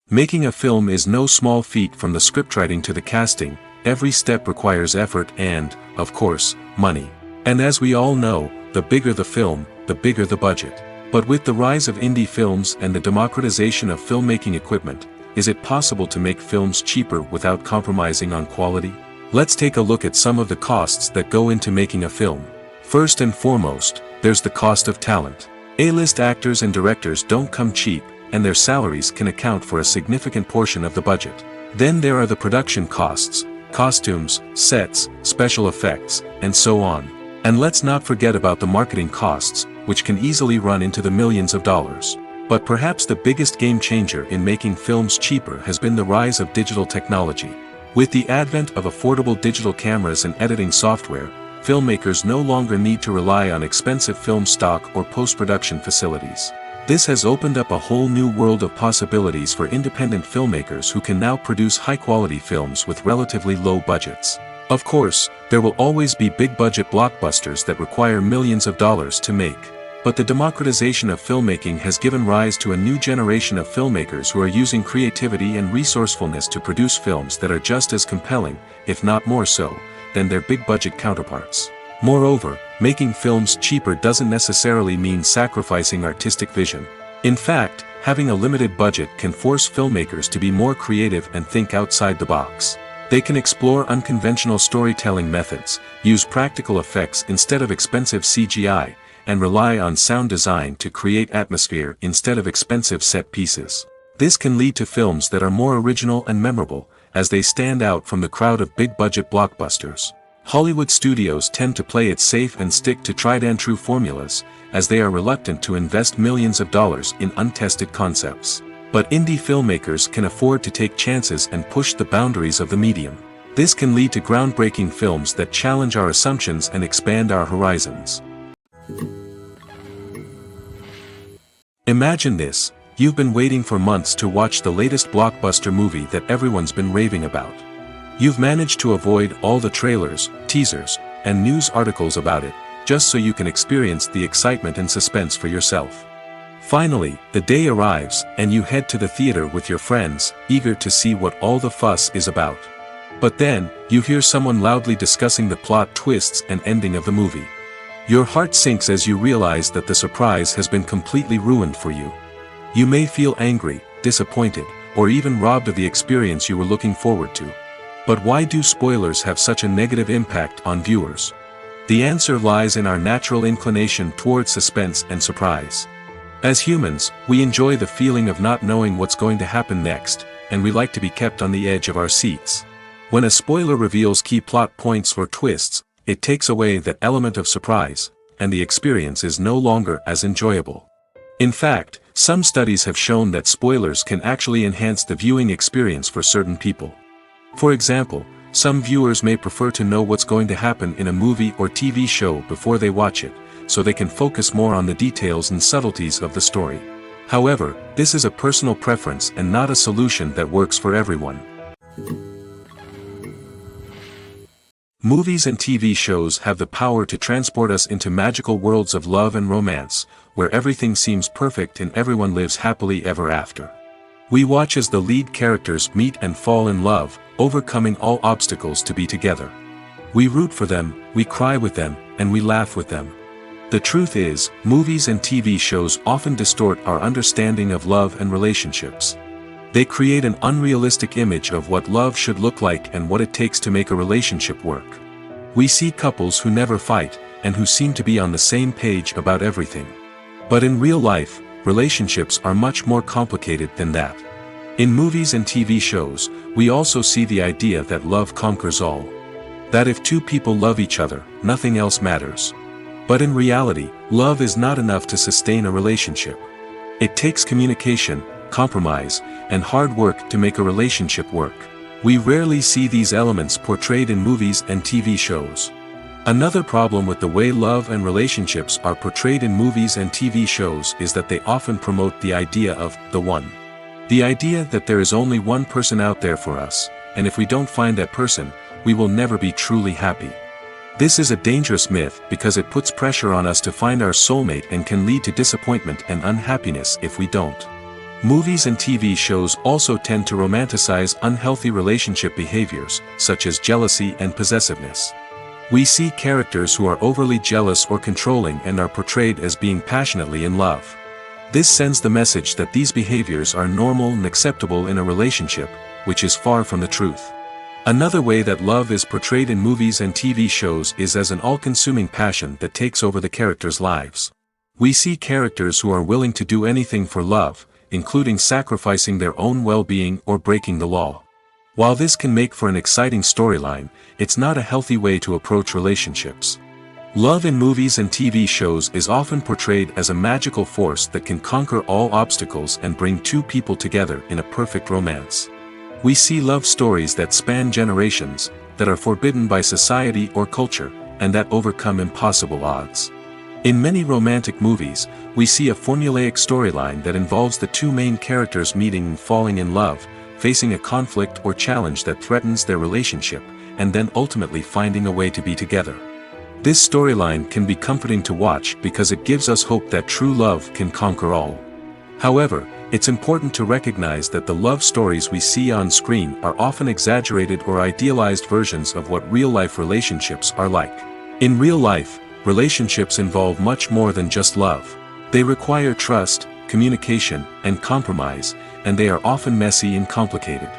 Making a film is no small feat. From the scriptwriting to the casting, every step requires effort and, of course, money. And as we all know, the bigger the film, the bigger the budget. But with the rise of indie films and the democratization of filmmaking equipment, is it possible to make films cheaper without compromising on quality? Let's take a look at some of the costs that go into making a film. First and foremost, there's the cost of talent. A-list actors and directors don't come cheap, and their salaries can account for a significant portion of the budget. Then there are the production costs, costumes, sets, special effects, and so on. And let's not forget about the marketing costs, which can easily run into the millions of dollars. But perhaps the biggest game changer in making films cheaper has been the rise of digital technology. With the advent of affordable digital cameras and editing software, filmmakers no longer need to rely on expensive film stock or post-production facilities. This has opened up a whole new world of possibilities for independent filmmakers who can now produce high-quality films with relatively low budgets. Of course, there will always be big-budget blockbusters that require millions of dollars to make. But the democratization of filmmaking has given rise to a new generation of filmmakers who are using creativity and resourcefulness to produce films that are just as compelling, if not more so, than their big-budget counterparts. Moreover, making films cheaper doesn't necessarily mean sacrificing artistic vision. In fact, having a limited budget can force filmmakers to be more creative and think outside the box. They can explore unconventional storytelling methods, use practical effects instead of expensive CGI, and rely on sound design to create atmosphere instead of expensive set pieces. This can lead to films that are more original and memorable, as they stand out from the crowd of big-budget blockbusters. Hollywood studios tend to play it safe and stick to tried-and-true formulas, as they are reluctant to invest millions of dollars in untested concepts. But indie filmmakers can afford to take chances and push the boundaries of the medium. This can lead to groundbreaking films that challenge our assumptions and expand our horizons. Imagine this: you've been waiting for months to watch the latest blockbuster movie that everyone's been raving about. You've managed to avoid all the trailers, teasers, and news articles about it, just so you can experience the excitement and suspense for yourself. Finally, the day arrives, and you head to the theater with your friends, eager to see what all the fuss is about. But then, you hear someone loudly discussing the plot twists and ending of the movie. Your heart sinks as you realize that the surprise has been completely ruined for you. You may feel angry, disappointed, or even robbed of the experience you were looking forward to. But why do spoilers have such a negative impact on viewers? The answer lies in our natural inclination toward suspense and surprise. As humans, we enjoy the feeling of not knowing what's going to happen next, and we like to be kept on the edge of our seats. When a spoiler reveals key plot points or twists, it takes away that element of surprise, and the experience is no longer as enjoyable. In fact, some studies have shown that spoilers can actually enhance the viewing experience for certain people. For example, some viewers may prefer to know what's going to happen in a movie or TV show before they watch it, so they can focus more on the details and subtleties of the story. However, this is a personal preference and not a solution that works for everyone. Movies and TV shows have the power to transport us into magical worlds of love and romance, where everything seems perfect and everyone lives happily ever after. We watch as the lead characters meet and fall in love, overcoming all obstacles to be together. We root for them, we cry with them, and we laugh with them. The truth is, movies and TV shows often distort our understanding of love and relationships. They create an unrealistic image of what love should look like and what it takes to make a relationship work. We see couples who never fight, and who seem to be on the same page about everything. But in real life, relationships are much more complicated than that. In movies and TV shows, we also see the idea that love conquers all. That if two people love each other, nothing else matters. But in reality, love is not enough to sustain a relationship. It takes communication, compromise, and hard work to make a relationship work. We rarely see these elements portrayed in movies and TV shows. Another problem with the way love and relationships are portrayed in movies and TV shows is that they often promote the idea of the one. The idea that there is only one person out there for us, and if we don't find that person, we will never be truly happy. This is a dangerous myth because it puts pressure on us to find our soulmate and can lead to disappointment and unhappiness if we don't. Movies and TV shows also tend to romanticize unhealthy relationship behaviors, such as jealousy and possessiveness. We see characters who are overly jealous or controlling and are portrayed as being passionately in love. This sends the message that these behaviors are normal and acceptable in a relationship, which is far from the truth. Another way that love is portrayed in movies and TV shows is as an all-consuming passion that takes over the characters' lives. We see characters who are willing to do anything for love, including sacrificing their own well-being or breaking the law. While this can make for an exciting storyline, it's not a healthy way to approach relationships. Love in movies and TV shows is often portrayed as a magical force that can conquer all obstacles and bring two people together in a perfect romance. We see love stories that span generations, that are forbidden by society or culture, and that overcome impossible odds. In many romantic movies, we see a formulaic storyline that involves the two main characters meeting and falling in love, facing a conflict or challenge that threatens their relationship, and then ultimately finding a way to be together. This storyline can be comforting to watch because it gives us hope that true love can conquer all. However, it's important to recognize that the love stories we see on screen are often exaggerated or idealized versions of what real-life relationships are like. In real life, relationships involve much more than just love. They require trust, communication, and compromise, and they are often messy and complicated.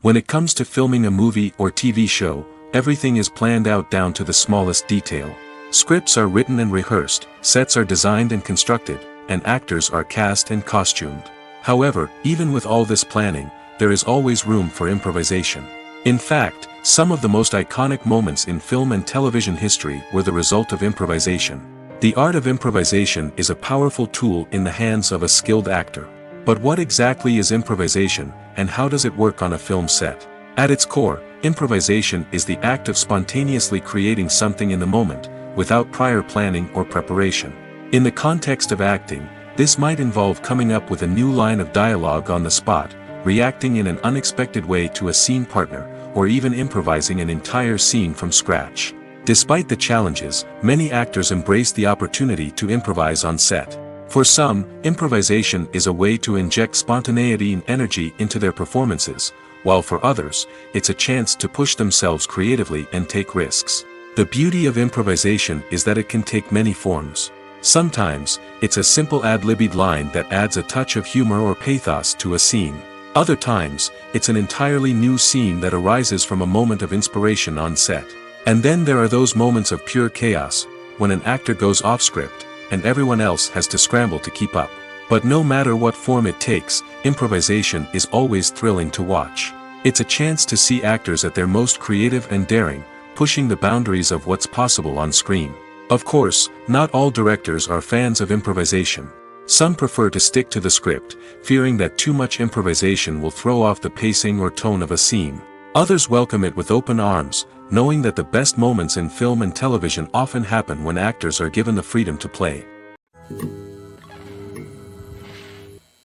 When it comes to filming a movie or TV show, everything is planned out down to the smallest detail. Scripts are written and rehearsed, sets are designed and constructed, and actors are cast and costumed. However, even with all this planning, there is always room for improvisation. In fact, some of the most iconic moments in film and television history were the result of improvisation. The art of improvisation is a powerful tool in the hands of a skilled actor. But what exactly is improvisation, and how does it work on a film set? At its core, improvisation is the act of spontaneously creating something in the moment, without prior planning or preparation. In the context of acting, this might involve coming up with a new line of dialogue on the spot, reacting in an unexpected way to a scene partner, or even improvising an entire scene from scratch. Despite the challenges, many actors embrace the opportunity to improvise on set. For some, improvisation is a way to inject spontaneity and energy into their performances, while for others, it's a chance to push themselves creatively and take risks. The beauty of improvisation is that it can take many forms. Sometimes, it's a simple ad-libbed line that adds a touch of humor or pathos to a scene. Other times, it's an entirely new scene that arises from a moment of inspiration on set. And then there are those moments of pure chaos, when an actor goes off script, and everyone else has to scramble to keep up. But no matter what form it takes, improvisation is always thrilling to watch. It's a chance to see actors at their most creative and daring, pushing the boundaries of what's possible on screen. Of course, not all directors are fans of improvisation. Some prefer to stick to the script, fearing that too much improvisation will throw off the pacing or tone of a scene. Others welcome it with open arms, knowing that the best moments in film and television often happen when actors are given the freedom to play.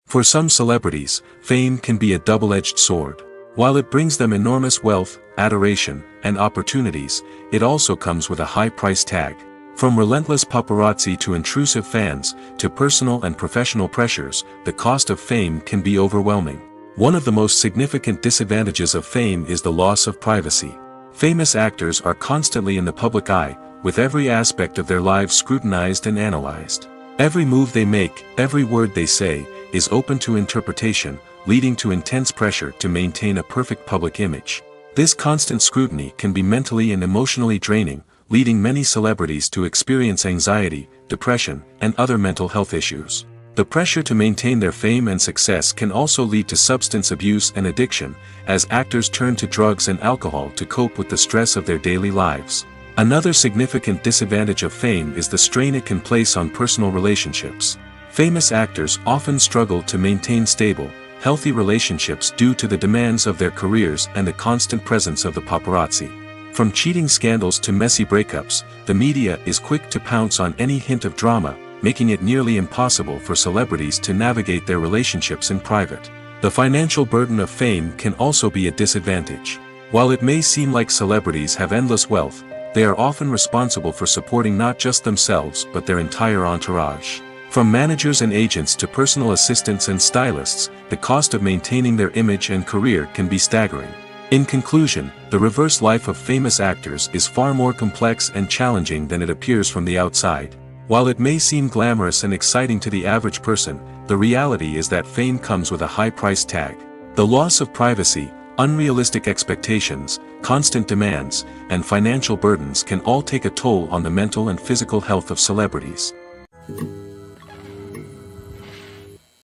For some celebrities, fame can be a double-edged sword. While it brings them enormous wealth, adoration, and opportunities, it also comes with a high price tag. From relentless paparazzi to intrusive fans, to personal and professional pressures, the cost of fame can be overwhelming. One of the most significant disadvantages of fame is the loss of privacy. Famous actors are constantly in the public eye, with every aspect of their lives scrutinized and analyzed. Every move they make, every word they say, is open to interpretation, leading to intense pressure to maintain a perfect public image. This constant scrutiny can be mentally and emotionally draining, leading many celebrities to experience anxiety, depression, and other mental health issues. The pressure to maintain their fame and success can also lead to substance abuse and addiction, as actors turn to drugs and alcohol to cope with the stress of their daily lives. Another significant disadvantage of fame is the strain it can place on personal relationships. Famous actors often struggle to maintain stable, healthy relationships due to the demands of their careers and the constant presence of the paparazzi. From cheating scandals to messy breakups, the media is quick to pounce on any hint of drama, making it nearly impossible for celebrities to navigate their relationships in private. The financial burden of fame can also be a disadvantage. While it may seem like celebrities have endless wealth, they are often responsible for supporting not just themselves but their entire entourage. From managers and agents to personal assistants and stylists, the cost of maintaining their image and career can be staggering. In conclusion, the reverse life of famous actors is far more complex and challenging than it appears from the outside. While it may seem glamorous and exciting to the average person, the reality is that fame comes with a high price tag. The loss of privacy, unrealistic expectations, constant demands, and financial burdens can all take a toll on the mental and physical health of celebrities.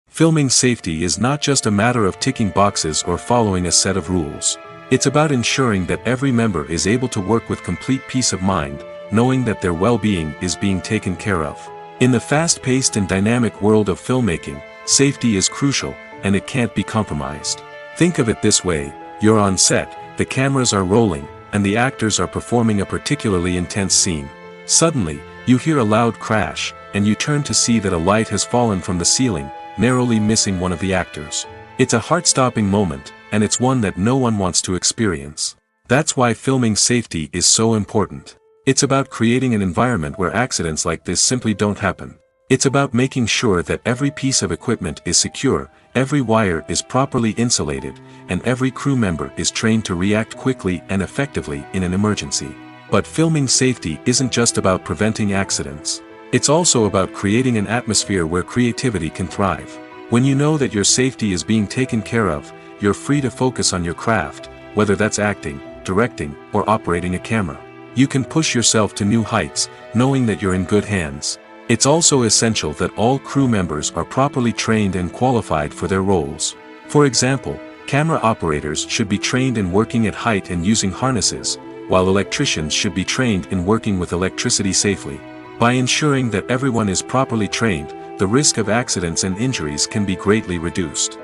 Filming safety is not just a matter of ticking boxes or following a set of rules. It's about ensuring that every member is able to work with complete peace of mind, knowing that their well-being is being taken care of. In the fast-paced and dynamic world of filmmaking, safety is crucial, and it can't be compromised. Think of it this way: you're on set, the cameras are rolling, and the actors are performing a particularly intense scene. Suddenly, you hear a loud crash, and you turn to see that a light has fallen from the ceiling, narrowly missing one of the actors. It's a heart-stopping moment, and it's one that no one wants to experience. That's why filming safety is so important. It's about creating an environment where accidents like this simply don't happen. It's about making sure that every piece of equipment is secure, every wire is properly insulated, and every crew member is trained to react quickly and effectively in an emergency. But filming safety isn't just about preventing accidents. It's also about creating an atmosphere where creativity can thrive. When you know that your safety is being taken care of, you're free to focus on your craft, whether that's acting, directing, or operating a camera. You can push yourself to new heights, knowing that you're in good hands. It's also essential that all crew members are properly trained and qualified for their roles. For example, camera operators should be trained in working at height and using harnesses, while electricians should be trained in working with electricity safely. By ensuring that everyone is properly trained, the risk of accidents and injuries can be greatly reduced.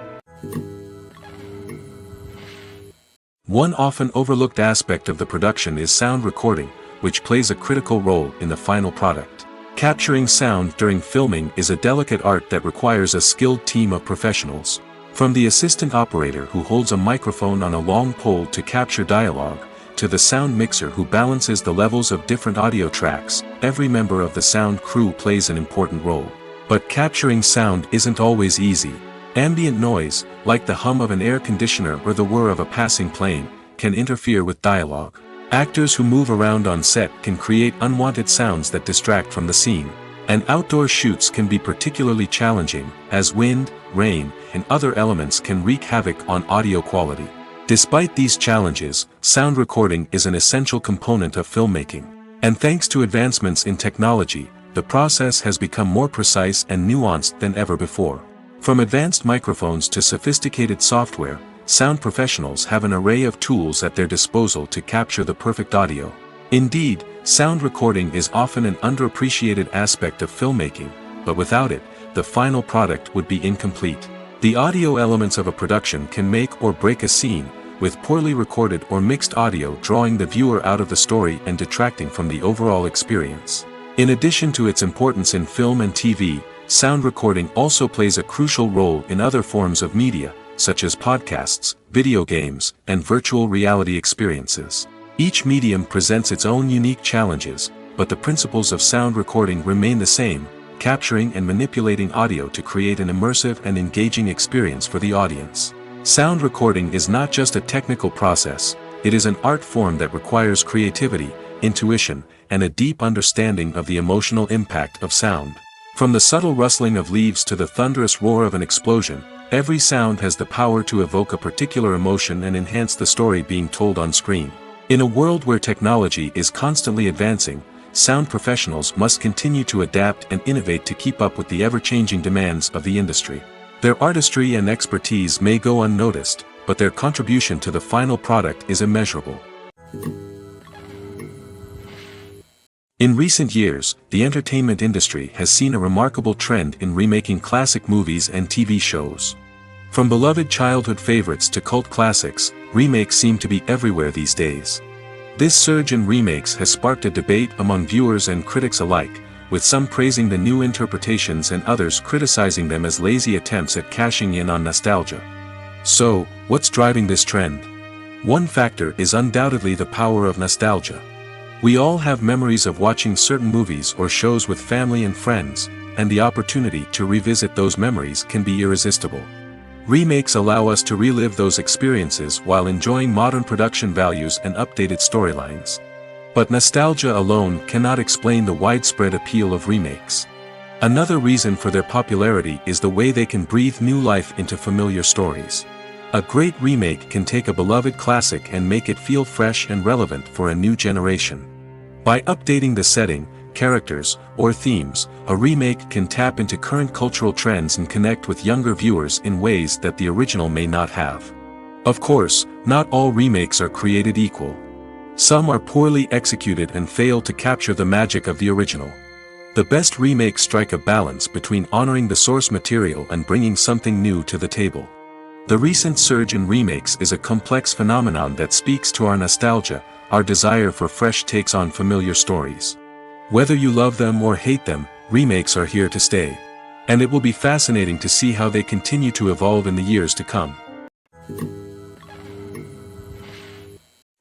One often overlooked aspect of the production is sound recording, which plays a critical role in the final product. Capturing sound during filming is a delicate art that requires a skilled team of professionals. From the assistant operator who holds a microphone on a long pole to capture dialogue, to the sound mixer who balances the levels of different audio tracks, every member of the sound crew plays an important role. But capturing sound isn't always easy. Ambient noise, like the hum of an air conditioner or the whir of a passing plane, can interfere with dialogue. Actors who move around on set can create unwanted sounds that distract from the scene. And outdoor shoots can be particularly challenging, as wind, rain, and other elements can wreak havoc on audio quality. Despite these challenges, sound recording is an essential component of filmmaking. And thanks to advancements in technology, the process has become more precise and nuanced than ever before. From advanced microphones to sophisticated software, sound professionals have an array of tools at their disposal to capture the perfect audio. Indeed, sound recording is often an underappreciated aspect of filmmaking, but without it, the final product would be incomplete. The audio elements of a production can make or break a scene, with poorly recorded or mixed audio drawing the viewer out of the story and detracting from the overall experience. In addition to its importance in film and TV, sound recording also plays a crucial role in other forms of media, such as podcasts, video games, and virtual reality experiences. Each medium presents its own unique challenges, but the principles of sound recording remain the same: capturing and manipulating audio to create an immersive and engaging experience for the audience. Sound recording is not just a technical process, it is an art form that requires creativity, intuition, and a deep understanding of the emotional impact of sound. From the subtle rustling of leaves to the thunderous roar of an explosion, every sound has the power to evoke a particular emotion and enhance the story being told on screen. In a world where technology is constantly advancing, sound professionals must continue to adapt and innovate to keep up with the ever-changing demands of the industry. Their artistry and expertise may go unnoticed, but their contribution to the final product is immeasurable. In recent years, the entertainment industry has seen a remarkable trend in remaking classic movies and TV shows. From beloved childhood favorites to cult classics, remakes seem to be everywhere these days. This surge in remakes has sparked a debate among viewers and critics alike, with some praising the new interpretations and others criticizing them as lazy attempts at cashing in on nostalgia. So, what's driving this trend? One factor is undoubtedly the power of nostalgia. We all have memories of watching certain movies or shows with family and friends, and the opportunity to revisit those memories can be irresistible. Remakes allow us to relive those experiences while enjoying modern production values and updated storylines. But nostalgia alone cannot explain the widespread appeal of remakes. Another reason for their popularity is the way they can breathe new life into familiar stories. A great remake can take a beloved classic and make it feel fresh and relevant for a new generation. By updating the setting, characters, or themes, a remake can tap into current cultural trends and connect with younger viewers in ways that the original may not have. Of course, not all remakes are created equal. Some are poorly executed and fail to capture the magic of the original. The best remakes strike a balance between honoring the source material and bringing something new to the table. The recent surge in remakes is a complex phenomenon that speaks to our nostalgia, our desire for fresh takes on familiar stories. Whether you love them or hate them, remakes are here to stay. And it will be fascinating to see how they continue to evolve in the years to come.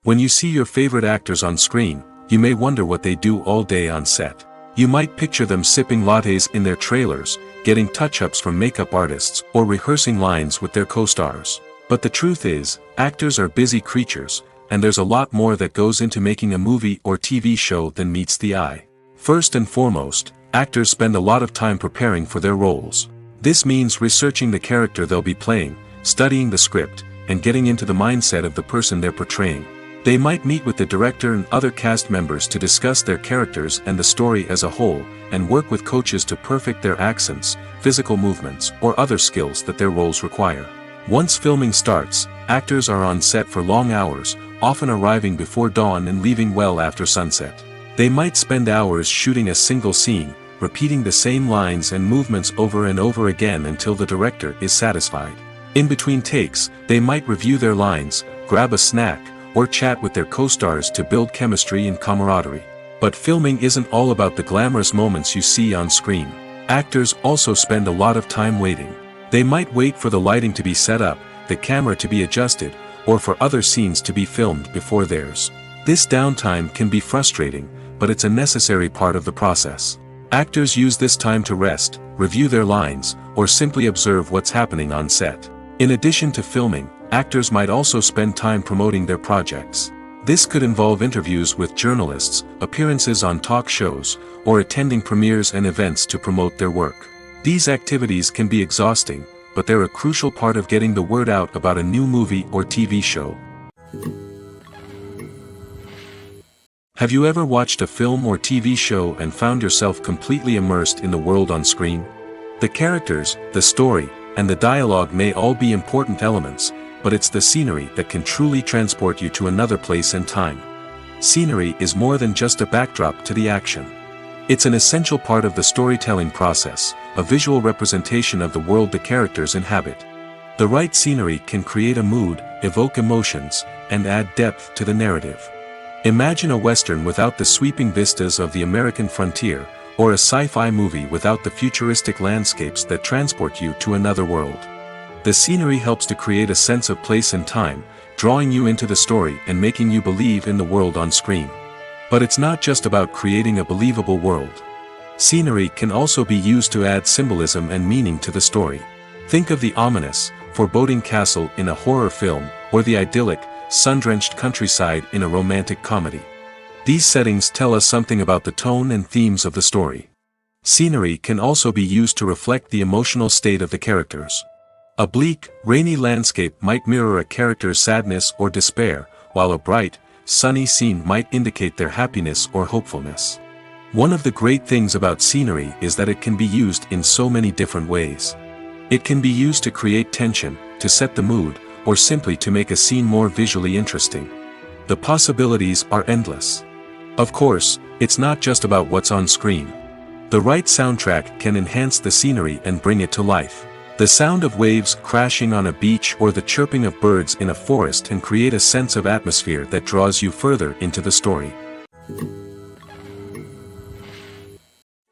When you see your favorite actors on screen, you may wonder what they do all day on set. You might picture them sipping lattes in their trailers, getting touch-ups from makeup artists, or rehearsing lines with their co-stars. But the truth is, actors are busy creatures, and there's a lot more that goes into making a movie or TV show than meets the eye. First and foremost, actors spend a lot of time preparing for their roles. This means researching the character they'll be playing, studying the script, and getting into the mindset of the person they're portraying. They might meet with the director and other cast members to discuss their characters and the story as a whole, and work with coaches to perfect their accents, physical movements, or other skills that their roles require. Once filming starts, actors are on set for long hours, often arriving before dawn and leaving well after sunset. They might spend hours shooting a single scene, repeating the same lines and movements over and over again until the director is satisfied. In between takes, they might review their lines, grab a snack, or chat with their co-stars to build chemistry and camaraderie. But filming isn't all about the glamorous moments you see on screen. Actors also spend a lot of time waiting. They might wait for the lighting to be set up, the camera to be adjusted, or for other scenes to be filmed before theirs. This downtime can be frustrating, but it's a necessary part of the process. Actors use this time to rest, review their lines, or simply observe what's happening on set. In addition to filming, actors might also spend time promoting their projects. This could involve interviews with journalists, appearances on talk shows, or attending premieres and events to promote their work. These activities can be exhausting, but they're a crucial part of getting the word out about a new movie or TV show. Have you ever watched a film or TV show and found yourself completely immersed in the world on screen? The characters, the story, and the dialogue may all be important elements, but it's the scenery that can truly transport you to another place and time. Scenery is more than just a backdrop to the action. It's an essential part of the storytelling process, a visual representation of the world the characters inhabit. The right scenery can create a mood, evoke emotions, and add depth to the narrative. Imagine a Western without the sweeping vistas of the American frontier, or a sci-fi movie without the futuristic landscapes that transport you to another world. The scenery helps to create a sense of place and time, drawing you into the story and making you believe in the world on screen. But it's not just about creating a believable world. Scenery can also be used to add symbolism and meaning to the story. Think of the ominous, foreboding castle in a horror film, or the idyllic, sun-drenched countryside in a romantic comedy. These settings tell us something about the tone and themes of the story. Scenery can also be used to reflect the emotional state of the characters. A bleak, rainy landscape might mirror a character's sadness or despair, while a bright, sunny scene might indicate their happiness or hopefulness. One of the great things about scenery is that it can be used in so many different ways. It can be used to create tension, to set the mood, or simply to make a scene more visually interesting. The possibilities are endless. Of course, it's not just about what's on screen. The right soundtrack can enhance the scenery and bring it to life. The sound of waves crashing on a beach or the chirping of birds in a forest can create a sense of atmosphere that draws you further into the story.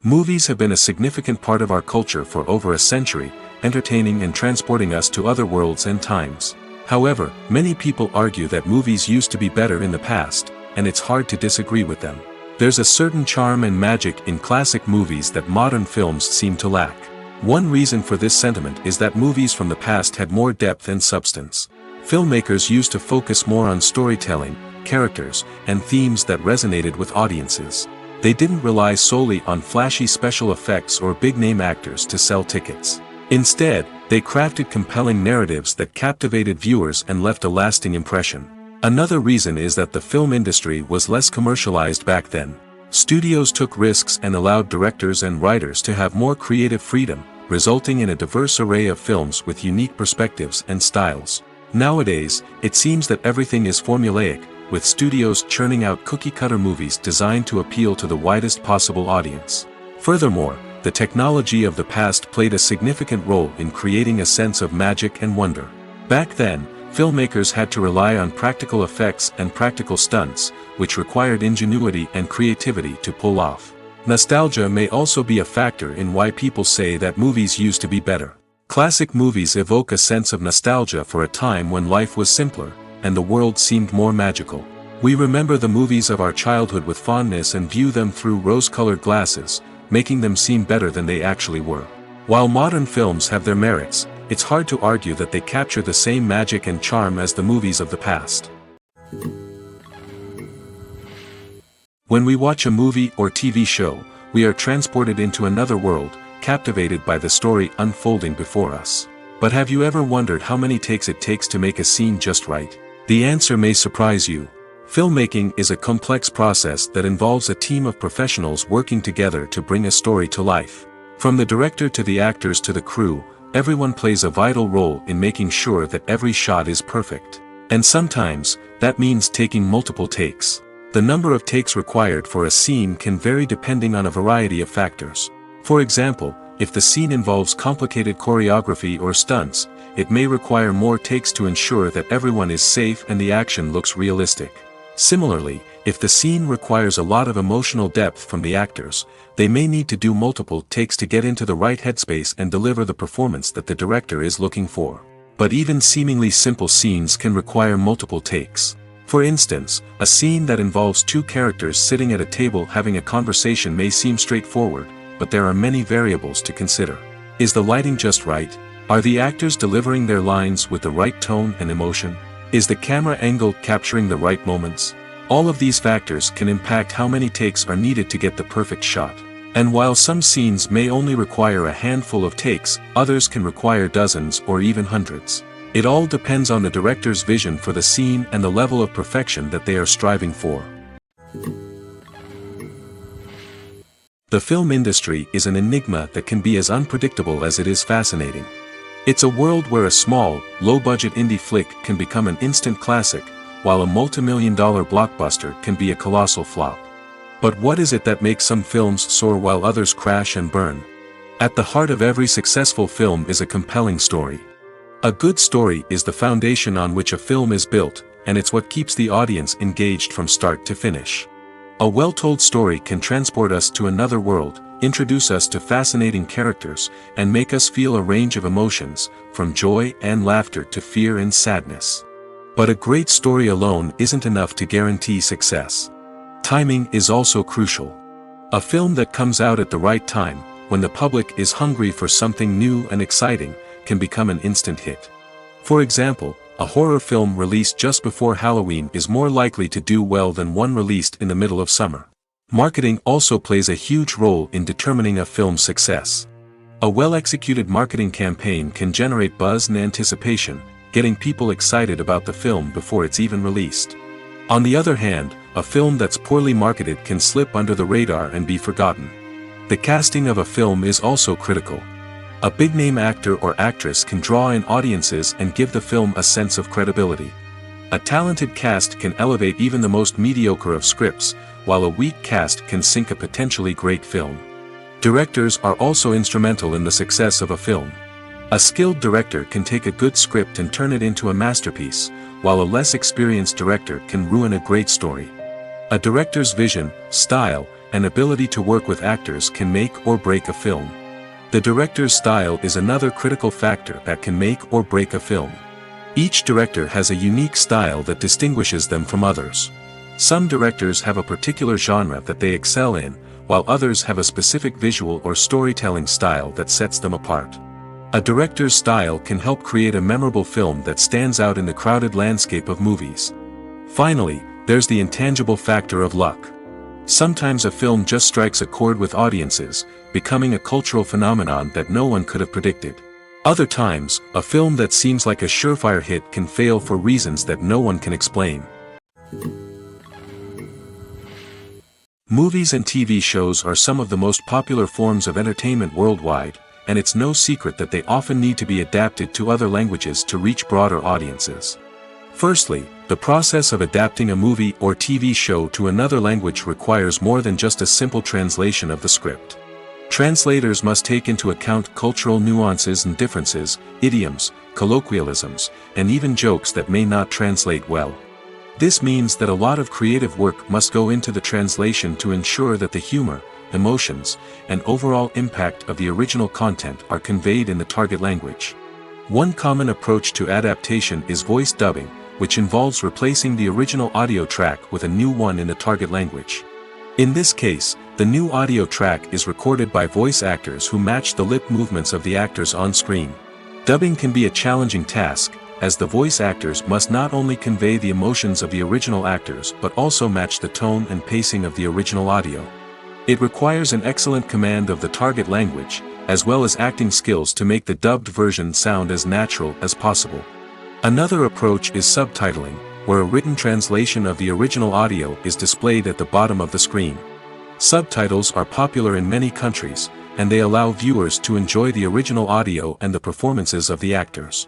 Movies have been a significant part of our culture for over a century, entertaining and transporting us to other worlds and times. However, many people argue that movies used to be better in the past, and it's hard to disagree with them. There's a certain charm and magic in classic movies that modern films seem to lack. One reason for this sentiment is that movies from the past had more depth and substance. Filmmakers used to focus more on storytelling, characters, and themes that resonated with audiences. They didn't rely solely on flashy special effects or big-name actors to sell tickets. Instead, they crafted compelling narratives that captivated viewers and left a lasting impression. Another reason is that the film industry was less commercialized back then. Studios took risks and allowed directors and writers to have more creative freedom, resulting in a diverse array of films with unique perspectives and styles. Nowadays, it seems that everything is formulaic, with studios churning out cookie-cutter movies designed to appeal to the widest possible audience. Furthermore, the technology of the past played a significant role in creating a sense of magic and wonder. Back then, filmmakers had to rely on practical effects and practical stunts, which required ingenuity and creativity to pull off. Nostalgia may also be a factor in why people say that movies used to be better. Classic movies evoke a sense of nostalgia for a time when life was simpler, and the world seemed more magical. We remember the movies of our childhood with fondness and view them through rose-colored glasses, making them seem better than they actually were. While modern films have their merits, it's hard to argue that they capture the same magic and charm as the movies of the past. When we watch a movie or TV show, we are transported into another world, captivated by the story unfolding before us. But have you ever wondered how many takes it takes to make a scene just right? The answer may surprise you. Filmmaking is a complex process that involves a team of professionals working together to bring a story to life. From the director to the actors to the crew, everyone plays a vital role in making sure that every shot is perfect. And sometimes, that means taking multiple takes. The number of takes required for a scene can vary depending on a variety of factors. For example, if the scene involves complicated choreography or stunts, it may require more takes to ensure that everyone is safe and the action looks realistic. Similarly, if the scene requires a lot of emotional depth from the actors, they may need to do multiple takes to get into the right headspace and deliver the performance that the director is looking for. But even seemingly simple scenes can require multiple takes. For instance, a scene that involves two characters sitting at a table having a conversation may seem straightforward, but there are many variables to consider. Is the lighting just right? Are the actors delivering their lines with the right tone and emotion? Is the camera angle capturing the right moments? All of these factors can impact how many takes are needed to get the perfect shot. And while some scenes may only require a handful of takes, others can require dozens or even hundreds. It all depends on the director's vision for the scene and the level of perfection that they are striving for. The film industry is an enigma that can be as unpredictable as it is fascinating. It's a world where a small, low-budget indie flick can become an instant classic, while a multi-million-dollar blockbuster can be a colossal flop. But what is it that makes some films soar while others crash and burn? At the heart of every successful film is a compelling story. A good story is the foundation on which a film is built, and it's what keeps the audience engaged from start to finish. A well-told story can transport us to another world, introduce us to fascinating characters, and make us feel a range of emotions, from joy and laughter to fear and sadness. But a great story alone isn't enough to guarantee success. Timing is also crucial. A film that comes out at the right time, when the public is hungry for something new and exciting, can become an instant hit. For example, a horror film released just before Halloween is more likely to do well than one released in the middle of summer. Marketing also plays a huge role in determining a film's success. A well-executed marketing campaign can generate buzz and anticipation, getting people excited about the film before it's even released. On the other hand, a film that's poorly marketed can slip under the radar and be forgotten. The casting of a film is also critical. A big-name actor or actress can draw in audiences and give the film a sense of credibility. A talented cast can elevate even the most mediocre of scripts, while a weak cast can sink a potentially great film. Directors are also instrumental in the success of a film. A skilled director can take a good script and turn it into a masterpiece, while a less experienced director can ruin a great story. A director's vision, style, and ability to work with actors can make or break a film. The director's style is another critical factor that can make or break a film. Each director has a unique style that distinguishes them from others. Some directors have a particular genre that they excel in, while others have a specific visual or storytelling style that sets them apart. A director's style can help create a memorable film that stands out in the crowded landscape of movies. Finally, there's the intangible factor of luck. Sometimes a film just strikes a chord with audiences, becoming a cultural phenomenon that no one could have predicted. Other times, a film that seems like a surefire hit can fail for reasons that no one can explain. Movies and TV shows are some of the most popular forms of entertainment worldwide, and it's no secret that they often need to be adapted to other languages to reach broader audiences. Firstly, the process of adapting a movie or TV show to another language requires more than just a simple translation of the script. Translators must take into account cultural nuances and differences, idioms, colloquialisms, and even jokes that may not translate well. This means that a lot of creative work must go into the translation to ensure that the humor, emotions, and overall impact of the original content are conveyed in the target language. One common approach to adaptation is voice dubbing, which involves replacing the original audio track with a new one in the target language. In this case, the new audio track is recorded by voice actors who match the lip movements of the actors on screen. Dubbing can be a challenging task, as the voice actors must not only convey the emotions of the original actors but also match the tone and pacing of the original audio. It requires an excellent command of the target language, as well as acting skills to make the dubbed version sound as natural as possible. Another approach is subtitling, where a written translation of the original audio is displayed at the bottom of the screen. Subtitles are popular in many countries, and they allow viewers to enjoy the original audio and the performances of the actors.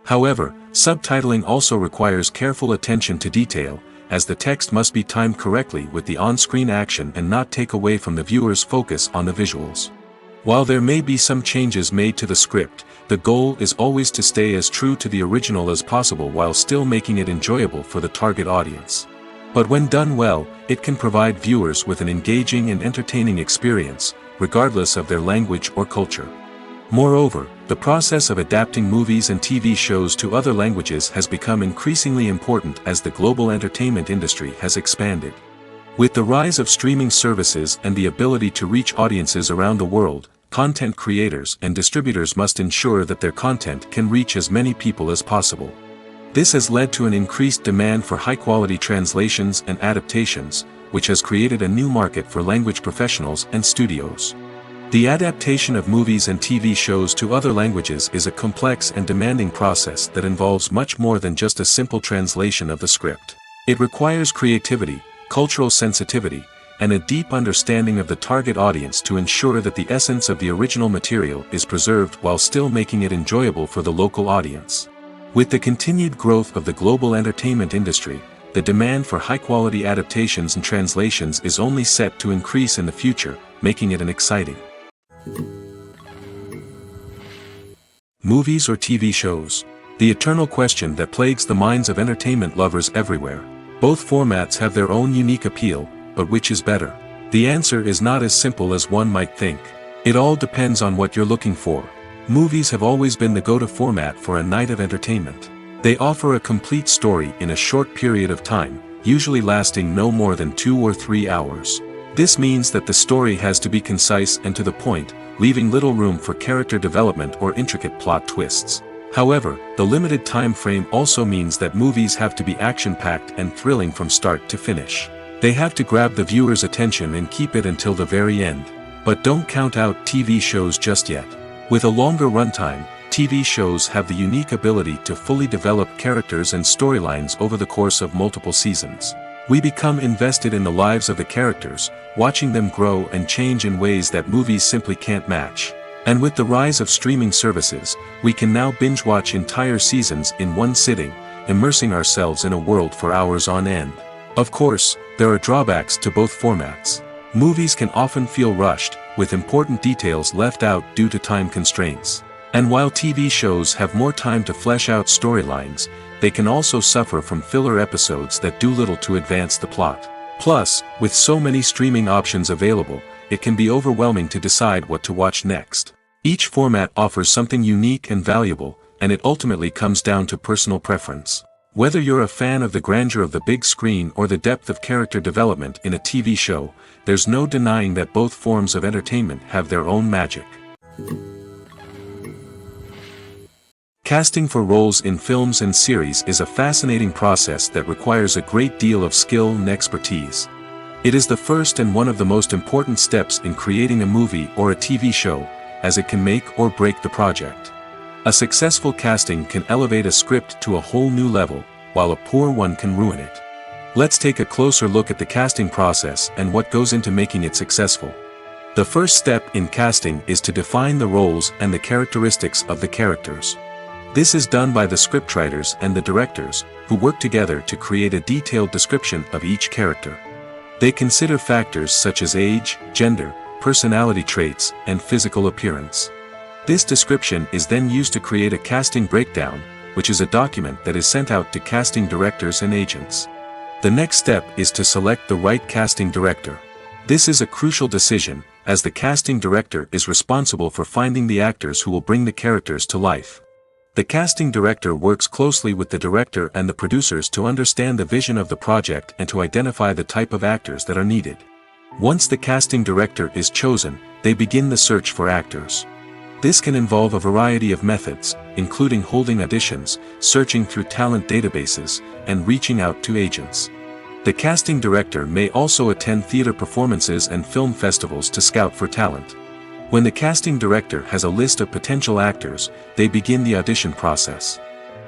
However, subtitling also requires careful attention to detail, as the text must be timed correctly with the on-screen action and not take away from the viewer's focus on the visuals. While there may be some changes made to the script, the goal is always to stay as true to the original as possible while still making it enjoyable for the target audience. But when done well, it can provide viewers with an engaging and entertaining experience, regardless of their language or culture. Moreover, the process of adapting movies and TV shows to other languages has become increasingly important as the global entertainment industry has expanded. With the rise of streaming services and the ability to reach audiences around the world, content creators and distributors must ensure that their content can reach as many people as possible. This has led to an increased demand for high-quality translations and adaptations, which has created a new market for language professionals and studios. The adaptation of movies and TV shows to other languages is a complex and demanding process that involves much more than just a simple translation of the script. It requires creativity, cultural sensitivity, and a deep understanding of the target audience to ensure that the essence of the original material is preserved while still making it enjoyable for the local audience. With the continued growth of the global entertainment industry, the demand for high-quality adaptations and translations is only set to increase in the future, making it an exciting movies or TV shows. The eternal question that plagues the minds of entertainment lovers everywhere. Both formats have their own unique appeal, but which is better? The answer is not as simple as one might think. It all depends on what you're looking for. Movies have always been the go-to format for a night of entertainment. They offer a complete story in a short period of time, usually lasting no more than 2 or 3 hours. This means that the story has to be concise and to the point, leaving little room for character development or intricate plot twists. However, the limited time frame also means that movies have to be action-packed and thrilling from start to finish. They have to grab the viewer's attention and keep it until the very end. But don't count out TV shows just yet. With a longer runtime, TV shows have the unique ability to fully develop characters and storylines over the course of multiple seasons. We become invested in the lives of the characters, watching them grow and change in ways that movies simply can't match. And with the rise of streaming services, we can now binge-watch entire seasons in one sitting, immersing ourselves in a world for hours on end. Of course, there are drawbacks to both formats. Movies can often feel rushed, with important details left out due to time constraints. And while TV shows have more time to flesh out storylines, they can also suffer from filler episodes that do little to advance the plot. Plus, with so many streaming options available, it can be overwhelming to decide what to watch next. Each format offers something unique and valuable, and it ultimately comes down to personal preference. Whether you're a fan of the grandeur of the big screen or the depth of character development in a TV show, there's no denying that both forms of entertainment have their own magic. Casting for roles in films and series is a fascinating process that requires a great deal of skill and expertise. It is the first and one of the most important steps in creating a movie or a TV show, as it can make or break the project. A successful casting can elevate a script to a whole new level, while a poor one can ruin it. Let's take a closer look at the casting process and what goes into making it successful. The first step in casting is to define the roles and the characteristics of the characters. This is done by the scriptwriters and the directors, who work together to create a detailed description of each character. They consider factors such as age, gender, personality traits, and physical appearance. This description is then used to create a casting breakdown, which is a document that is sent out to casting directors and agents. The next step is to select the right casting director. This is a crucial decision, as the casting director is responsible for finding the actors who will bring the characters to life. The casting director works closely with the director and the producers to understand the vision of the project and to identify the type of actors that are needed. Once the casting director is chosen, they begin the search for actors. This can involve a variety of methods, including holding auditions, searching through talent databases, and reaching out to agents. The casting director may also attend theater performances and film festivals to scout for talent. When the casting director has a list of potential actors, they begin the audition process.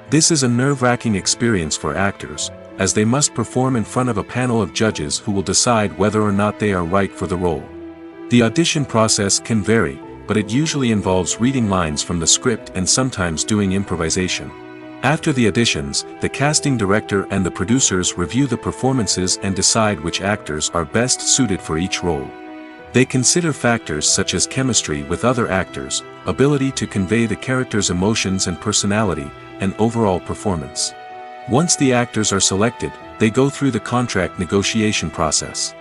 This is a nerve-wracking experience for actors, as they must perform in front of a panel of judges who will decide whether or not they are right for the role. The audition process can vary, but it usually involves reading lines from the script and sometimes doing improvisation. After the auditions, the casting director and the producers review the performances and decide which actors are best suited for each role. They consider factors such as chemistry with other actors, ability to convey the character's emotions and personality, and overall performance. Once the actors are selected, they go through the contract negotiation process.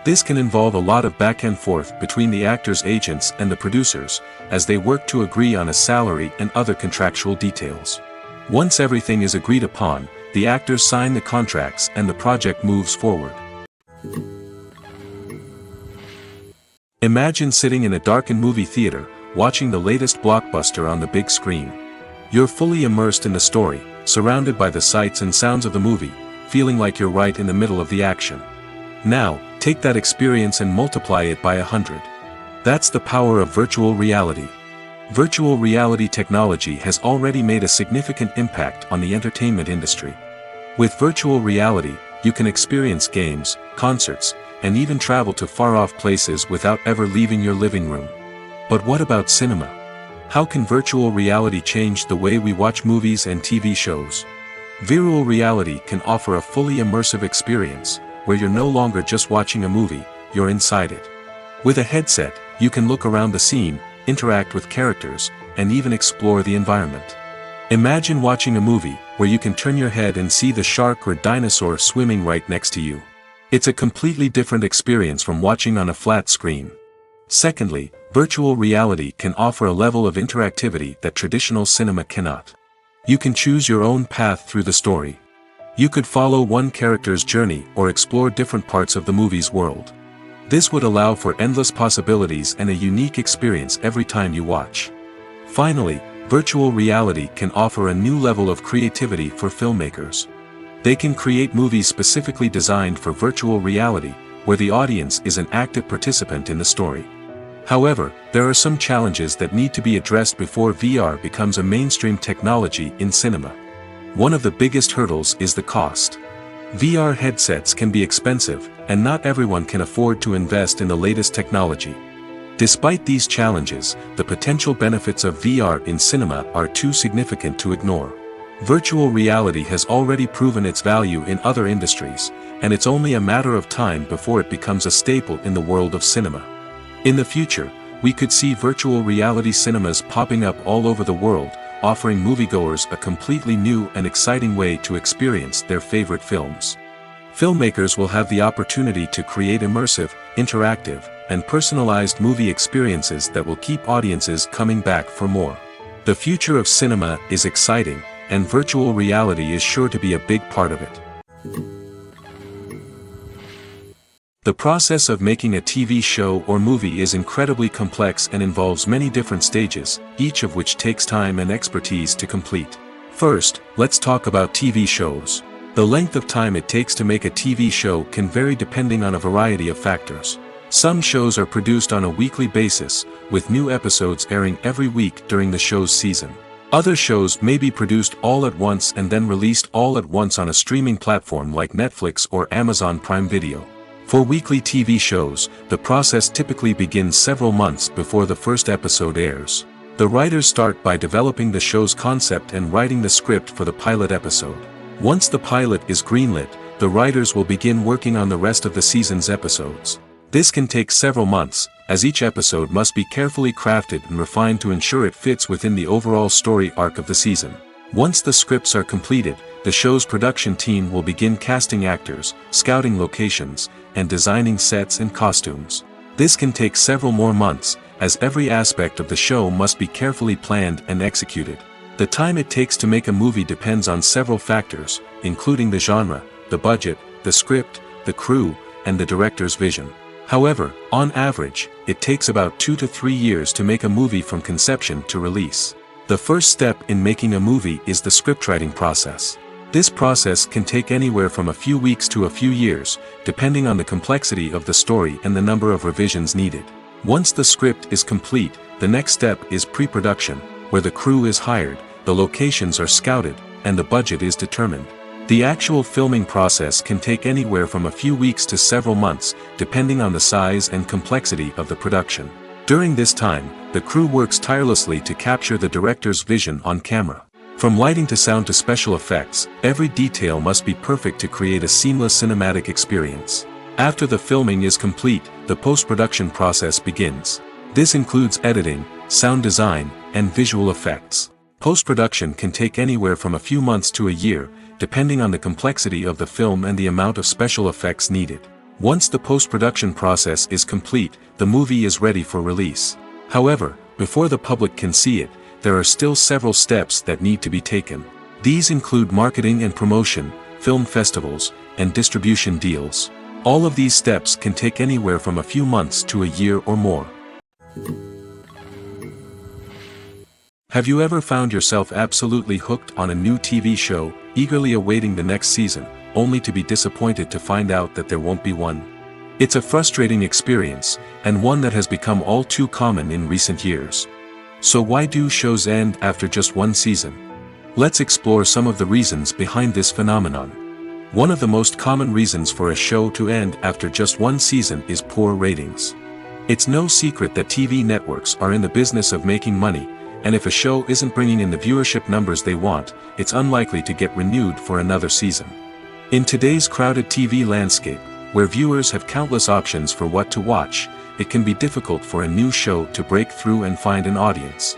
This can involve a lot of back and forth between the actors' agents and the producers, as they work to agree on a salary and other contractual details. Once everything is agreed upon, the actors sign the contracts and the project moves forward. Imagine sitting in a darkened movie theater, watching the latest blockbuster on the big screen. You're fully immersed in the story, surrounded by the sights and sounds of the movie, feeling like you're right in the middle of the action. Now, take that experience and multiply it by 100. That's the power of virtual reality. Virtual reality technology has already made a significant impact on the entertainment industry. With virtual reality, you can experience games, concerts, and even travel to far-off places without ever leaving your living room. But what about cinema? How can virtual reality change the way we watch movies and TV shows? Virtual reality can offer a fully immersive experience, where you're no longer just watching a movie, you're inside it. With a headset, you can look around the scene, interact with characters, and even explore the environment. Imagine watching a movie where you can turn your head and see the shark or dinosaur swimming right next to you. It's a completely different experience from watching on a flat screen. Secondly, virtual reality can offer a level of interactivity that traditional cinema cannot. You can choose your own path through the story. You could follow one character's journey or explore different parts of the movie's world. This would allow for endless possibilities and a unique experience every time you watch. Finally, virtual reality can offer a new level of creativity for filmmakers. They can create movies specifically designed for virtual reality, where the audience is an active participant in the story. However, there are some challenges that need to be addressed before VR becomes a mainstream technology in cinema. One of the biggest hurdles is the cost. VR headsets can be expensive, and not everyone can afford to invest in the latest technology. Despite these challenges, the potential benefits of VR in cinema are too significant to ignore. Virtual reality has already proven its value in other industries, and it's only a matter of time before it becomes a staple in the world of cinema. In the future, We could see virtual reality cinemas popping up all over the world, offering moviegoers a completely new and exciting way to experience their favorite films. Filmmakers will have the opportunity to create immersive, interactive, and personalized movie experiences that will keep audiences coming back for more. The future of cinema is exciting, and virtual reality is sure to be a big part of it. The process of making a TV show or movie is incredibly complex and involves many different stages, each of which takes time and expertise to complete. First, let's talk about TV shows. The length of time it takes to make a TV show can vary depending on a variety of factors. Some shows are produced on a weekly basis, with new episodes airing every week during the show's season. Other shows may be produced all at once and then released all at once on a streaming platform like Netflix or Amazon Prime Video. For weekly TV shows, the process typically begins several months before the first episode airs. The writers start by developing the show's concept and writing the script for the pilot episode. Once the pilot is greenlit, the writers will begin working on the rest of the season's episodes. This can take several months, as each episode must be carefully crafted and refined to ensure it fits within the overall story arc of the season. Once the scripts are completed, the show's production team will begin casting actors, scouting locations, and designing sets and costumes. This can take several more months, as every aspect of the show must be carefully planned and executed. The time it takes to make a movie depends on several factors, including the genre, the budget, the script, the crew, and the director's vision. However, on average, it takes about 2 to 3 years to make a movie from conception to release. The first step in making a movie is the scriptwriting process. This process can take anywhere from a few weeks to a few years, depending on the complexity of the story and the number of revisions needed. Once the script is complete, the next step is pre-production, where the crew is hired, the locations are scouted, and the budget is determined. The actual filming process can take anywhere from a few weeks to several months, depending on the size and complexity of the production. During this time, the crew works tirelessly to capture the director's vision on camera. From lighting to sound to special effects, every detail must be perfect to create a seamless cinematic experience. After the filming is complete, the post-production process begins. This includes editing, sound design, and visual effects. Post-production can take anywhere from a few months to a year, depending on the complexity of the film and the amount of special effects needed. Once the post-production process is complete, the movie is ready for release. However, before the public can see it, there are still several steps that need to be taken. These include marketing and promotion, film festivals, and distribution deals. All of these steps can take anywhere from a few months to a year or more. Have you ever found yourself absolutely hooked on a new TV show, eagerly awaiting the next season, only to be disappointed to find out that there won't be one? It's a frustrating experience, and one that has become all too common in recent years. So why do shows end after just one season? Let's explore some of the reasons behind this phenomenon. One of the most common reasons for a show to end after just one season is poor ratings. It's no secret that TV networks are in the business of making money, and if a show isn't bringing in the viewership numbers they want, it's unlikely to get renewed for another season. In today's crowded TV landscape, where viewers have countless options for what to watch, it can be difficult for a new show to break through and find an audience.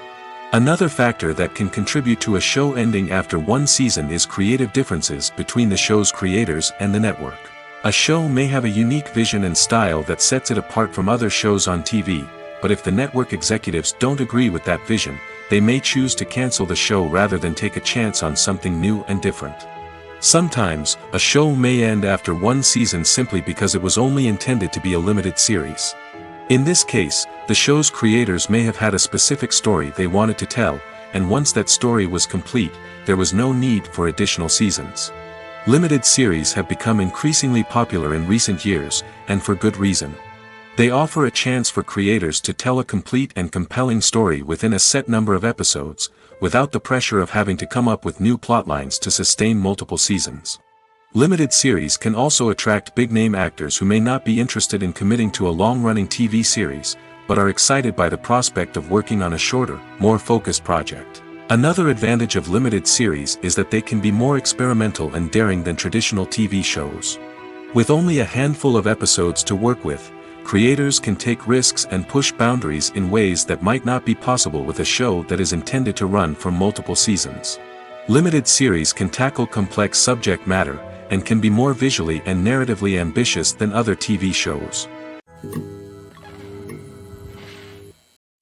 Another factor that can contribute to a show ending after one season is creative differences between the show's creators and the network. A show may have a unique vision and style that sets it apart from other shows on TV, but if the network executives don't agree with that vision, they may choose to cancel the show rather than take a chance on something new and different. Sometimes, a show may end after one season simply because it was only intended to be a limited series. In this case, the show's creators may have had a specific story they wanted to tell, and once that story was complete, there was no need for additional seasons. Limited series have become increasingly popular in recent years, and for good reason. They offer a chance for creators to tell a complete and compelling story within a set number of episodes, without the pressure of having to come up with new plotlines to sustain multiple seasons. Limited series can also attract big-name actors who may not be interested in committing to a long-running TV series, but are excited by the prospect of working on a shorter, more focused project. Another advantage of limited series is that they can be more experimental and daring than traditional TV shows. With only a handful of episodes to work with, creators can take risks and push boundaries in ways that might not be possible with a show that is intended to run for multiple seasons. Limited series can tackle complex subject matter, and can be more visually and narratively ambitious than other TV shows.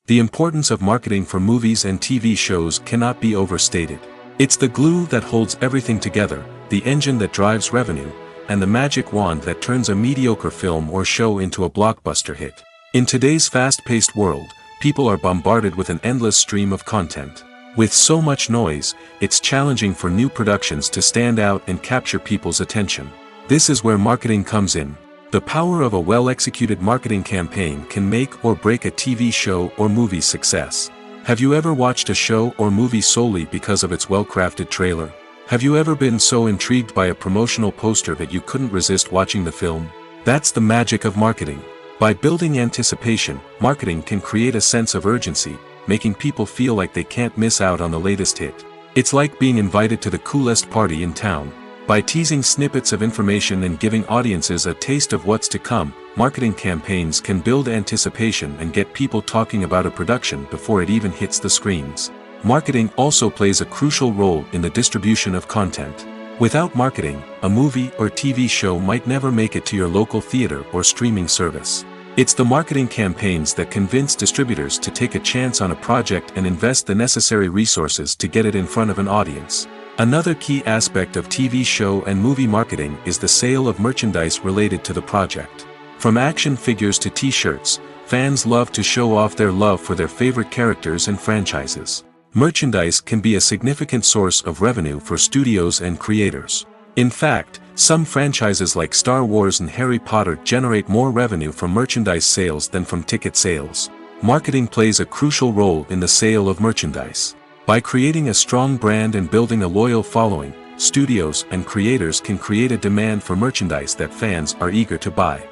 The importance of marketing for movies and TV shows cannot be overstated. It's the glue that holds everything together, the engine that drives revenue, and the magic wand that turns a mediocre film or show into a blockbuster hit. In today's fast-paced world, people are bombarded with an endless stream of content. With so much noise, it's challenging for new productions to stand out and capture people's attention. This is where marketing comes in. The power of a well-executed marketing campaign can make or break a TV show or movie's success. Have you ever watched a show or movie solely because of its well-crafted trailer? Have you ever been so intrigued by a promotional poster that you couldn't resist watching the film? That's the magic of marketing. By building anticipation, marketing can create a sense of urgency, making people feel like they can't miss out on the latest hit. It's like being invited to the coolest party in town. By teasing snippets of information and giving audiences a taste of what's to come, marketing campaigns can build anticipation and get people talking about a production before it even hits the screens. Marketing also plays a crucial role in the distribution of content. Without marketing, a movie or TV show might never make it to your local theater or streaming service. It's the marketing campaigns that convince distributors to take a chance on a project and invest the necessary resources to get it in front of an audience. Another key aspect of TV show and movie marketing is the sale of merchandise related to the project. From action figures to t-shirts, fans love to show off their love for their favorite characters and franchises. Merchandise can be a significant source of revenue for studios and creators. In fact, some franchises like Star Wars and Harry Potter generate more revenue from merchandise sales than from ticket sales. Marketing plays a crucial role in the sale of merchandise. By creating a strong brand and building a loyal following, studios and creators can create a demand for merchandise that fans are eager to buy.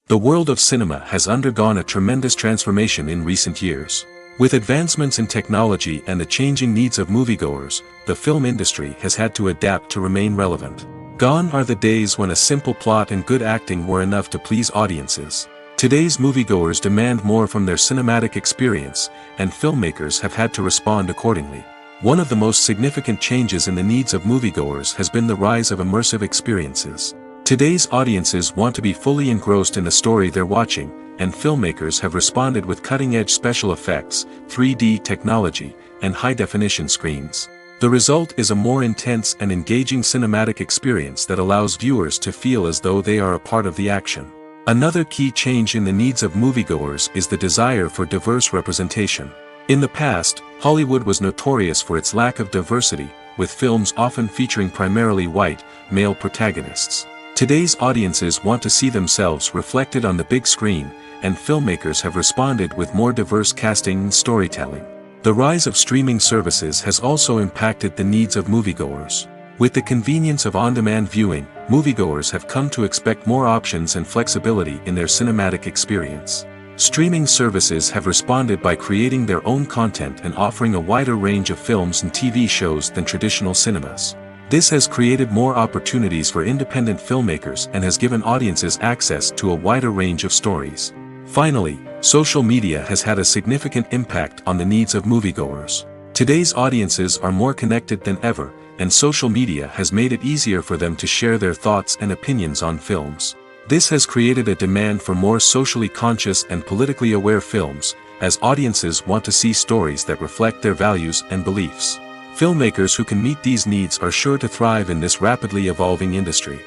The world of cinema has undergone a tremendous transformation in recent years. With advancements in technology and the changing needs of moviegoers, the film industry has had to adapt to remain relevant. Gone are the days when a simple plot and good acting were enough to please audiences. Today's moviegoers demand more from their cinematic experience, and filmmakers have had to respond accordingly. One of the most significant changes in the needs of moviegoers has been the rise of immersive experiences. Today's audiences want to be fully engrossed in the story they're watching, and filmmakers have responded with cutting-edge special effects, 3D technology, and high-definition screens. The result is a more intense and engaging cinematic experience that allows viewers to feel as though they are a part of the action. Another key change in the needs of moviegoers is the desire for diverse representation. In the past, Hollywood was notorious for its lack of diversity, with films often featuring primarily white, male protagonists. Today's audiences want to see themselves reflected on the big screen, and filmmakers have responded with more diverse casting and storytelling. The rise of streaming services has also impacted the needs of moviegoers. With the convenience of on-demand viewing, moviegoers have come to expect more options and flexibility in their cinematic experience. Streaming services have responded by creating their own content and offering a wider range of films and TV shows than traditional cinemas. This has created more opportunities for independent filmmakers and has given audiences access to a wider range of stories. Finally, social media has had a significant impact on the needs of moviegoers. Today's audiences are more connected than ever, and social media has made it easier for them to share their thoughts and opinions on films. This has created a demand for more socially conscious and politically aware films, as audiences want to see stories that reflect their values and beliefs. Filmmakers who can meet these needs are sure to thrive in this rapidly evolving industry.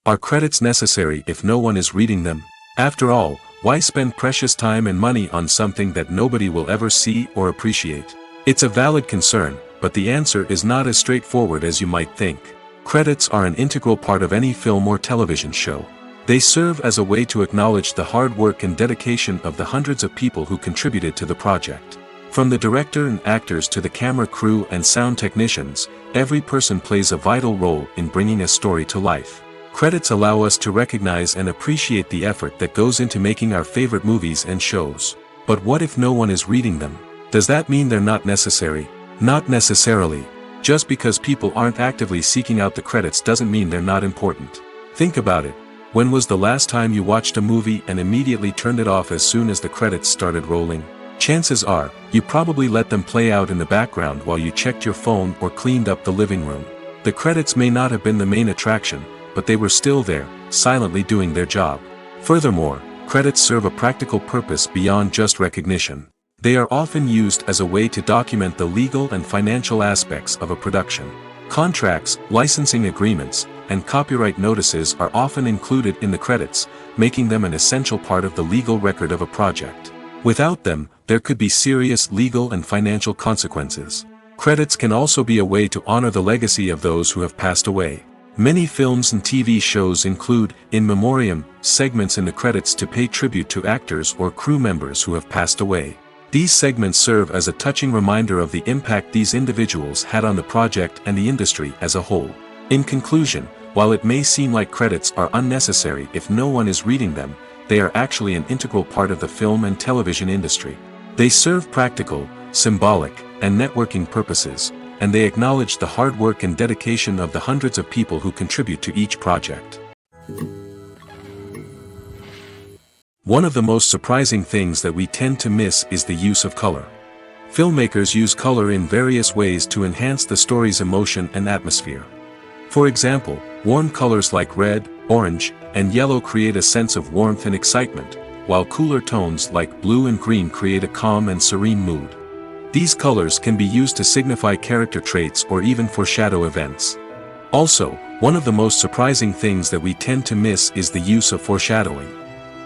Are credits necessary if no one is reading them? After all, why spend precious time and money on something that nobody will ever see or appreciate? It's a valid concern, but the answer is not as straightforward as you might think. Credits are an integral part of any film or television show. They serve as a way to acknowledge the hard work and dedication of the hundreds of people who contributed to the project. From the director and actors to the camera crew and sound technicians, every person plays a vital role in bringing a story to life. Credits allow us to recognize and appreciate the effort that goes into making our favorite movies and shows. But what if no one is reading them? Does that mean they're not necessary? Not necessarily. Just because people aren't actively seeking out the credits doesn't mean they're not important. Think about it. When was the last time you watched a movie and immediately turned it off as soon as the credits started rolling? Chances are, you probably let them play out in the background while you checked your phone or cleaned up the living room. The credits may not have been the main attraction, but they were still there, silently doing their job. Furthermore, credits serve a practical purpose beyond just recognition. They are often used as a way to document the legal and financial aspects of a production. Contracts, licensing agreements, and copyright notices are often included in the credits, making them an essential part of the legal record of a project. Without them, there could be serious legal and financial consequences. Credits can also be a way to honor the legacy of those who have passed away. Many films and TV shows include, in memoriam, segments in the credits to pay tribute to actors or crew members who have passed away. These segments serve as a touching reminder of the impact these individuals had on the project and the industry as a whole. In conclusion, while it may seem like credits are unnecessary if no one is reading them, they are actually an integral part of the film and television industry. They serve practical, symbolic, and networking purposes, and they acknowledge the hard work and dedication of the hundreds of people who contribute to each project. One of the most surprising things that we tend to miss is the use of color. Filmmakers use color in various ways to enhance the story's emotion and atmosphere. For example, warm colors like red, orange, and yellow create a sense of warmth and excitement, while cooler tones like blue and green create a calm and serene mood. These colors can be used to signify character traits or even foreshadow events. Also, one of the most surprising things that we tend to miss is the use of foreshadowing.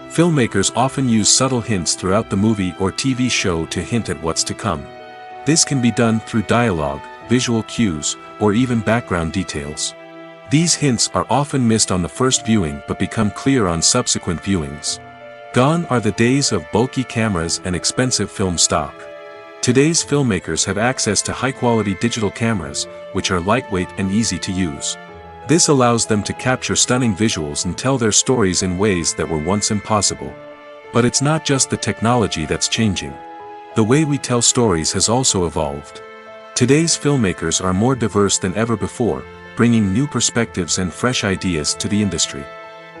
Filmmakers often use subtle hints throughout the movie or TV show to hint at what's to come. This can be done through dialogue, visual cues, or even background details. These hints are often missed on the first viewing but become clear on subsequent viewings. Gone are the days of bulky cameras and expensive film stock. Today's filmmakers have access to high-quality digital cameras, which are lightweight and easy to use. This allows them to capture stunning visuals and tell their stories in ways that were once impossible. But it's not just the technology that's changing. The way we tell stories has also evolved. Today's filmmakers are more diverse than ever before, bringing new perspectives and fresh ideas to the industry.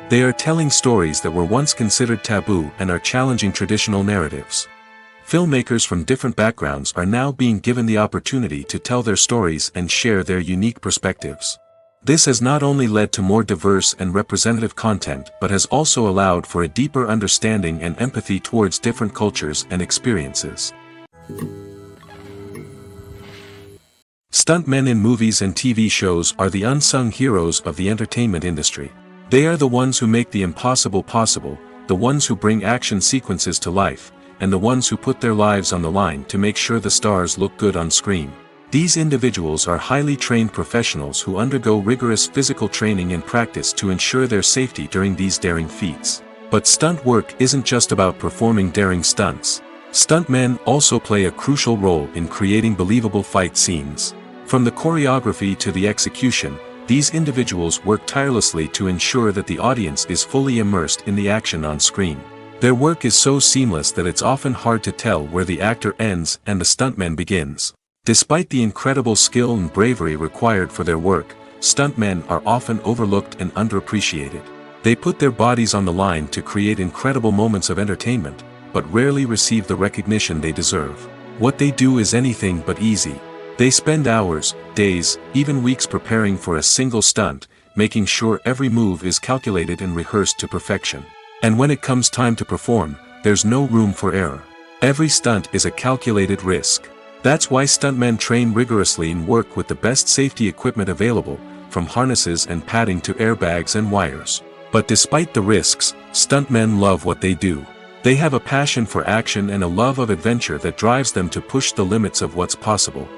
They are telling stories that were once considered taboo and are challenging traditional narratives. Filmmakers from different backgrounds are now being given the opportunity to tell their stories and share their unique perspectives. This has not only led to more diverse and representative content but has also allowed for a deeper understanding and empathy towards different cultures and experiences. Stuntmen in movies and TV shows are the unsung heroes of the entertainment industry. They are the ones who make the impossible possible, the ones who bring action sequences to life, and the ones who put their lives on the line to make sure the stars look good on screen. These individuals are highly trained professionals who undergo rigorous physical training and practice to ensure their safety during these daring feats. But stunt work isn't just about performing daring stunts. Stuntmen also play a crucial role in creating believable fight scenes. From the choreography to the execution, these individuals work tirelessly to ensure that the audience is fully immersed in the action on screen. Their work is so seamless that it's often hard to tell where the actor ends and the stuntman begins. Despite the incredible skill and bravery required for their work, stuntmen are often overlooked and underappreciated. They put their bodies on the line to create incredible moments of entertainment, but rarely receive the recognition they deserve. What they do is anything but easy. They spend hours, days, even weeks preparing for a single stunt, making sure every move is calculated and rehearsed to perfection. And when it comes time to perform, there's no room for error. Every stunt is a calculated risk. That's why stuntmen train rigorously and work with the best safety equipment available, from harnesses and padding to airbags and wires. But despite the risks, stuntmen love what they do. They have a passion for action and a love of adventure that drives them to push the limits of what's possible.